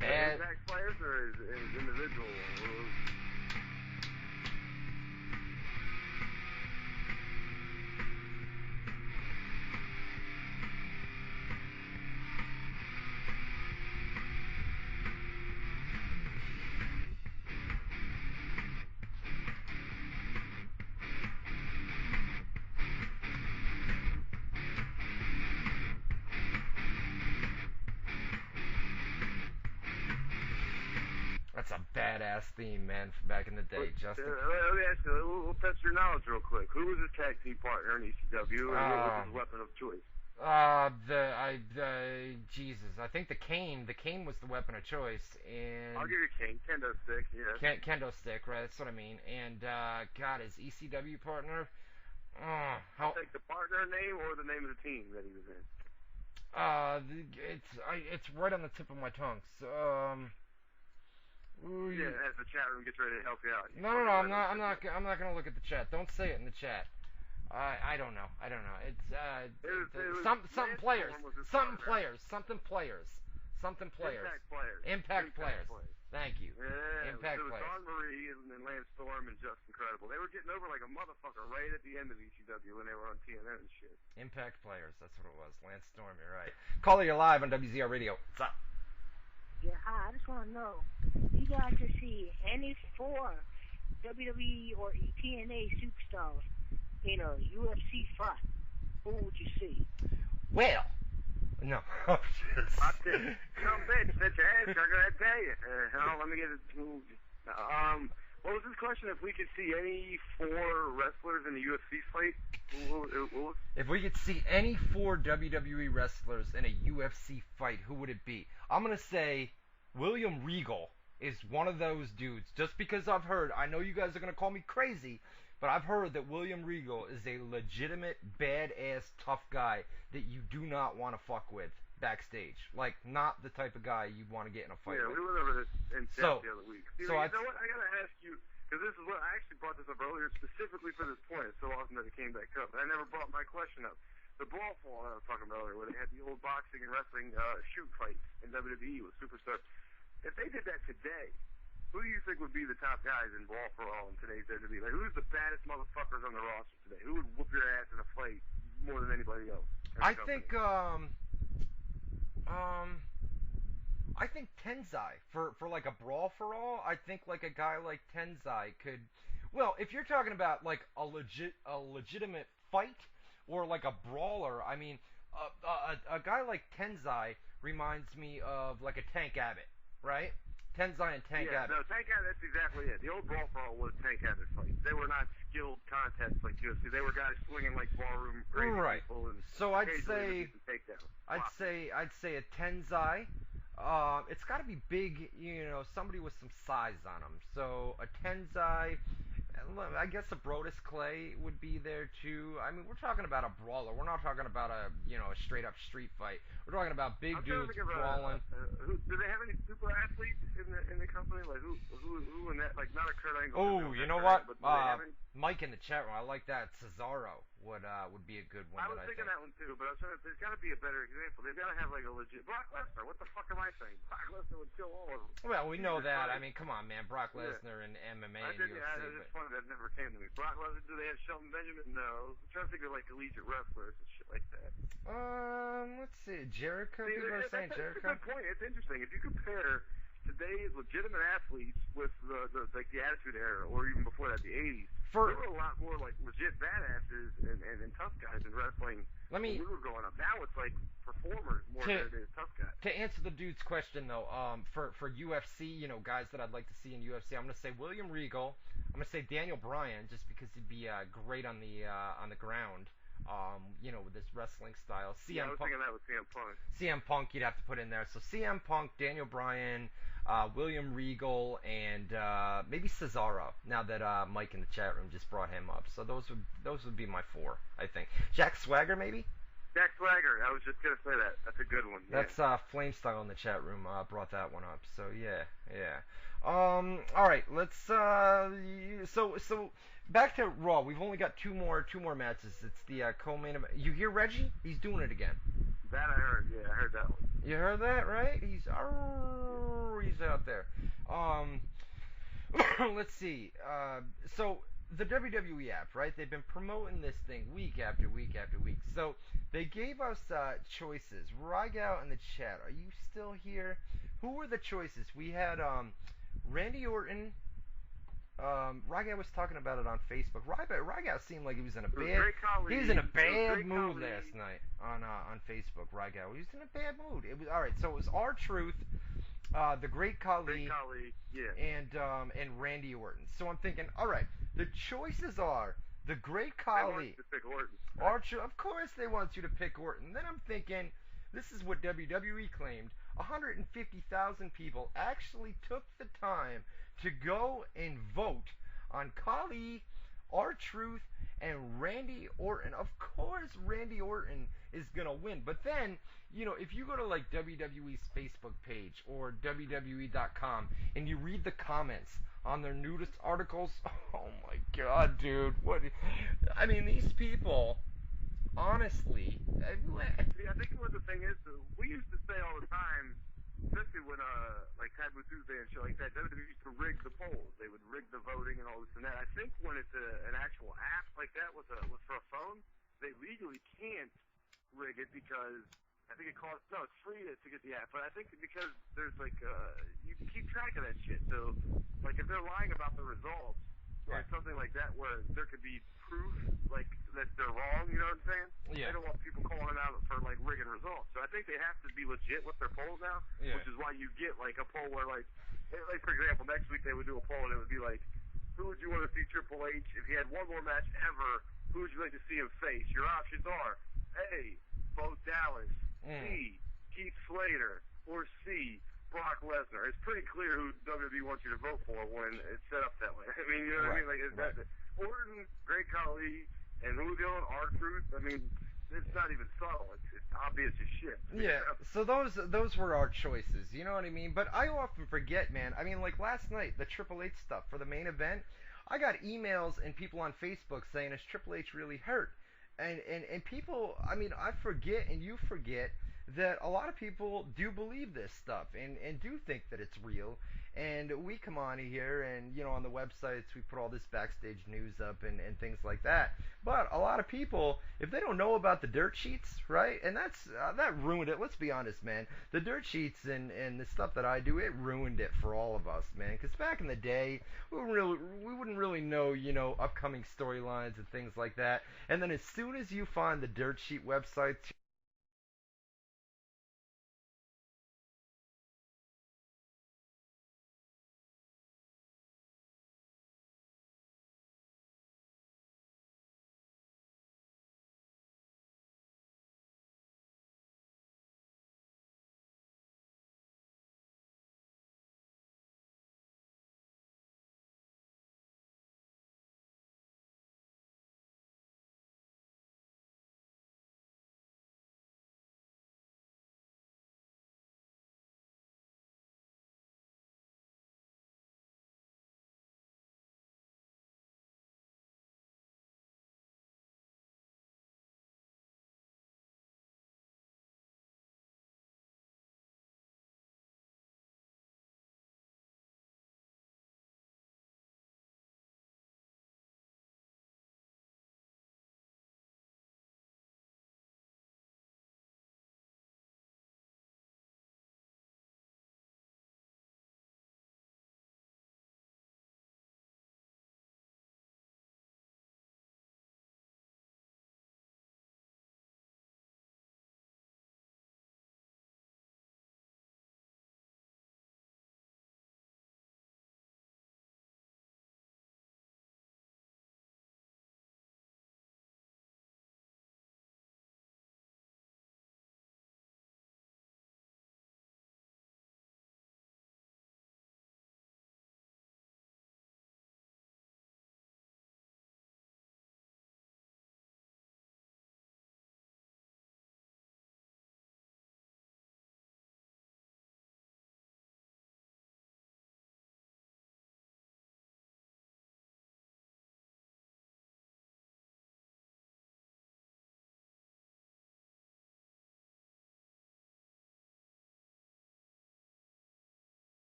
And Impact players or is individual? that's a badass theme, man, from back in the day. Justin. Let me ask you, we'll test your knowledge real quick. Who was his tag team partner in ECW, and what was his weapon of choice? Jesus, I think the cane was the weapon of choice, and I'll give you cane, kendo stick, yeah. Kendo stick, right? That's what I mean. And God, his ECW partner. Take the partner name or the name of the team that he was in. It's right on the tip of my tongue. So, yeah, as the chat room gets ready to help you out. No, I'm not gonna look at the chat. Don't say it in the chat. I don't know. It's something players. Impact players. Thank you. Yeah, Impact it was players. Dawn Marie and then Lance Storm and Just Incredible. They were getting over like a motherfucker right at the end of ECW when they were on TNN and shit. Impact players. That's what it was. Lance Storm. You're right. Caller, you're live on WZR Radio. What's up? Yeah, hi. I just want to know, if you guys could see any four WWE or TNA superstars in a UFC fight, who would you see? Well, no. I did. Bitch, your ass, I'm gonna tell you. Let me get it. What was this question? If we could see any four wrestlers in a UFC fight, if we could see any four WWE wrestlers in a UFC fight, who would it be? I'm gonna say William Regal is one of those dudes. Just because I've heard, I know you guys are gonna call me crazy, but I've heard that William Regal is a legitimate badass tough guy that you do not want to fuck with backstage. Like, not the type of guy you'd want to get in a fight with. Yeah, we went over this in depth the other week. You know what? I gotta ask you, because this is what I actually brought this up earlier specifically for this point. It's so awesome that it came back up. And I never brought my question up. The brawl fall I was talking about earlier, where they had the old boxing and wrestling shoot fights in WWE with superstars. If they did that today, who do you think would be the top guys in brawl for all in today's WWE? Like, who's the baddest motherfuckers on the roster today? Who would whoop your ass in a fight more than anybody else? I think Tenzai for like a brawl for all. I think like a guy like Tenzai could. Well, if you're talking about like a legitimate fight or like a brawler, I mean, a guy like Tenzai reminds me of like a Tank Abbott, right? Tenzai and Tank Abbott. No, Tank Abbott, that's exactly it. The old brawl for all was Tank Abbott fights. They were not skilled contests like UFC. They were guys swinging like ballroom crazy people. And so I'd say a Tenzai. It's got to be big, somebody with some size on them. So a Tenzai. I guess a Brodus Clay would be there too. I mean, we're talking about a brawler. We're not talking about a straight up street fight. We're talking about big dudes brawling. Do they have any super athletes in the company? Like who in that? Like not a Kurt Angle. Oh, you know what? Mike in the chat room. I like that. Cesaro would be a good one. I was thinking that one too, but I was trying to, there's got to be a better example. They've got to have like a legit Brock Lesnar. What the fuck am I saying? Brock Lesnar would kill all of them. Well, we know that. I mean, come on, man. Brock Lesnar and MMA and UFC. It's funny that never came to me. Brock Lesnar. Do they have Shelton Benjamin? No. I'm trying to think of like collegiate wrestlers and shit like that. Let's see. Jericho. People are saying Jericho. That's a good point. It's interesting. If you compare today's legitimate athletes with the Attitude Era, or even before that, the 80s. There were a lot more like legit badasses and tough guys in wrestling when we were growing up. Now it's like performers more than it is tough guys. To answer the dude's question though, for UFC, guys that I'd like to see in UFC, I'm gonna say William Regal. I'm gonna say Daniel Bryan, just because he'd be great on the ground. With this wrestling style. I was thinking that with CM Punk. CM Punk, you'd have to put in there. So CM Punk, Daniel Bryan, William Regal, and maybe Cesaro. Now that Mike in the chat room just brought him up, so those would be my four, I think. Jack Swagger, maybe. Jack Swagger. I was just gonna say that. That's a good one. Yeah. That's Flamestyle in the chat room brought that one up. So yeah. All right, let's so back to Raw. We've only got two more matches. It's the co-main event. You hear Reggie? He's doing it again. That I heard. Yeah, I heard that one. You heard that, right? He's out there. Let's see. So the WWE app, right? They've been promoting this thing week after week after week. So they gave us choices. Rygout in the chat. Are you still here? Who were the choices? We had Randy Orton. Rygout was talking about it on Facebook. Rygout seemed like he was in a bad mood last night on Facebook. Rygout, he was in a bad mood. It was all right. So it was R-Truth, the Great Khali, and Randy Orton. So I'm thinking, all right, the choices are the Great Khali. They want you to pick Orton. R-Truth, of course they want you to pick Orton. Then I'm thinking, this is what WWE claimed. 150,000 people actually took the time to go and vote on Khali, R-Truth, and Randy Orton. Of course Randy Orton is going to win. But then, if you go to like WWE's Facebook page or WWE.com and you read the comments on their nudist articles, oh my god, dude. I mean, these people, honestly. I think what the thing is, we used to say all the time, especially when like Taboo Tuesday and shit like that, WWE used to rig the polls. They would rig the voting and all this and that. I think when it's an actual app like that with for a phone, they legally can't rig it because I think it's free to get the app. But I think because there's like you can keep track of that shit. So like if they're lying about the results or something like that, where there could be proof like that they're wrong, you know what I'm saying? Yeah. They don't want people calling them out for like rigging results. So I think they have to be legit with their polls now, which is why you get like a poll where like for example, next week they would do a poll and it would be like, who would you want to see Triple H if he had one more match ever? Who would you like to see him face? Your options are A, vote Dallas, B, Keith Slater, or C, Brock Lesnar. It's pretty clear who WWE wants you to vote for when it's set up that way. I mean, you know what I mean? Like, that's Orton, Great Khali, and who's the other R-Truth? I mean, it's not even subtle. It's obvious as shit. Yeah, so those were our choices, you know what I mean? But I often forget, man. I mean, like last night, the Triple H stuff for the main event, I got emails and people on Facebook saying, is Triple H really hurt? And people, I mean, I forget and you forget that a lot of people do believe this stuff and do think that it's real. And we come on here and, on the websites, we put all this backstage news up and things like that. But a lot of people, if they don't know about the dirt sheets, right? And that ruined it. Let's be honest, man. The dirt sheets and the stuff that I do, it ruined it for all of us, man. Because back in the day, we wouldn't really know, upcoming storylines and things like that. And then as soon as you find the dirt sheet websites,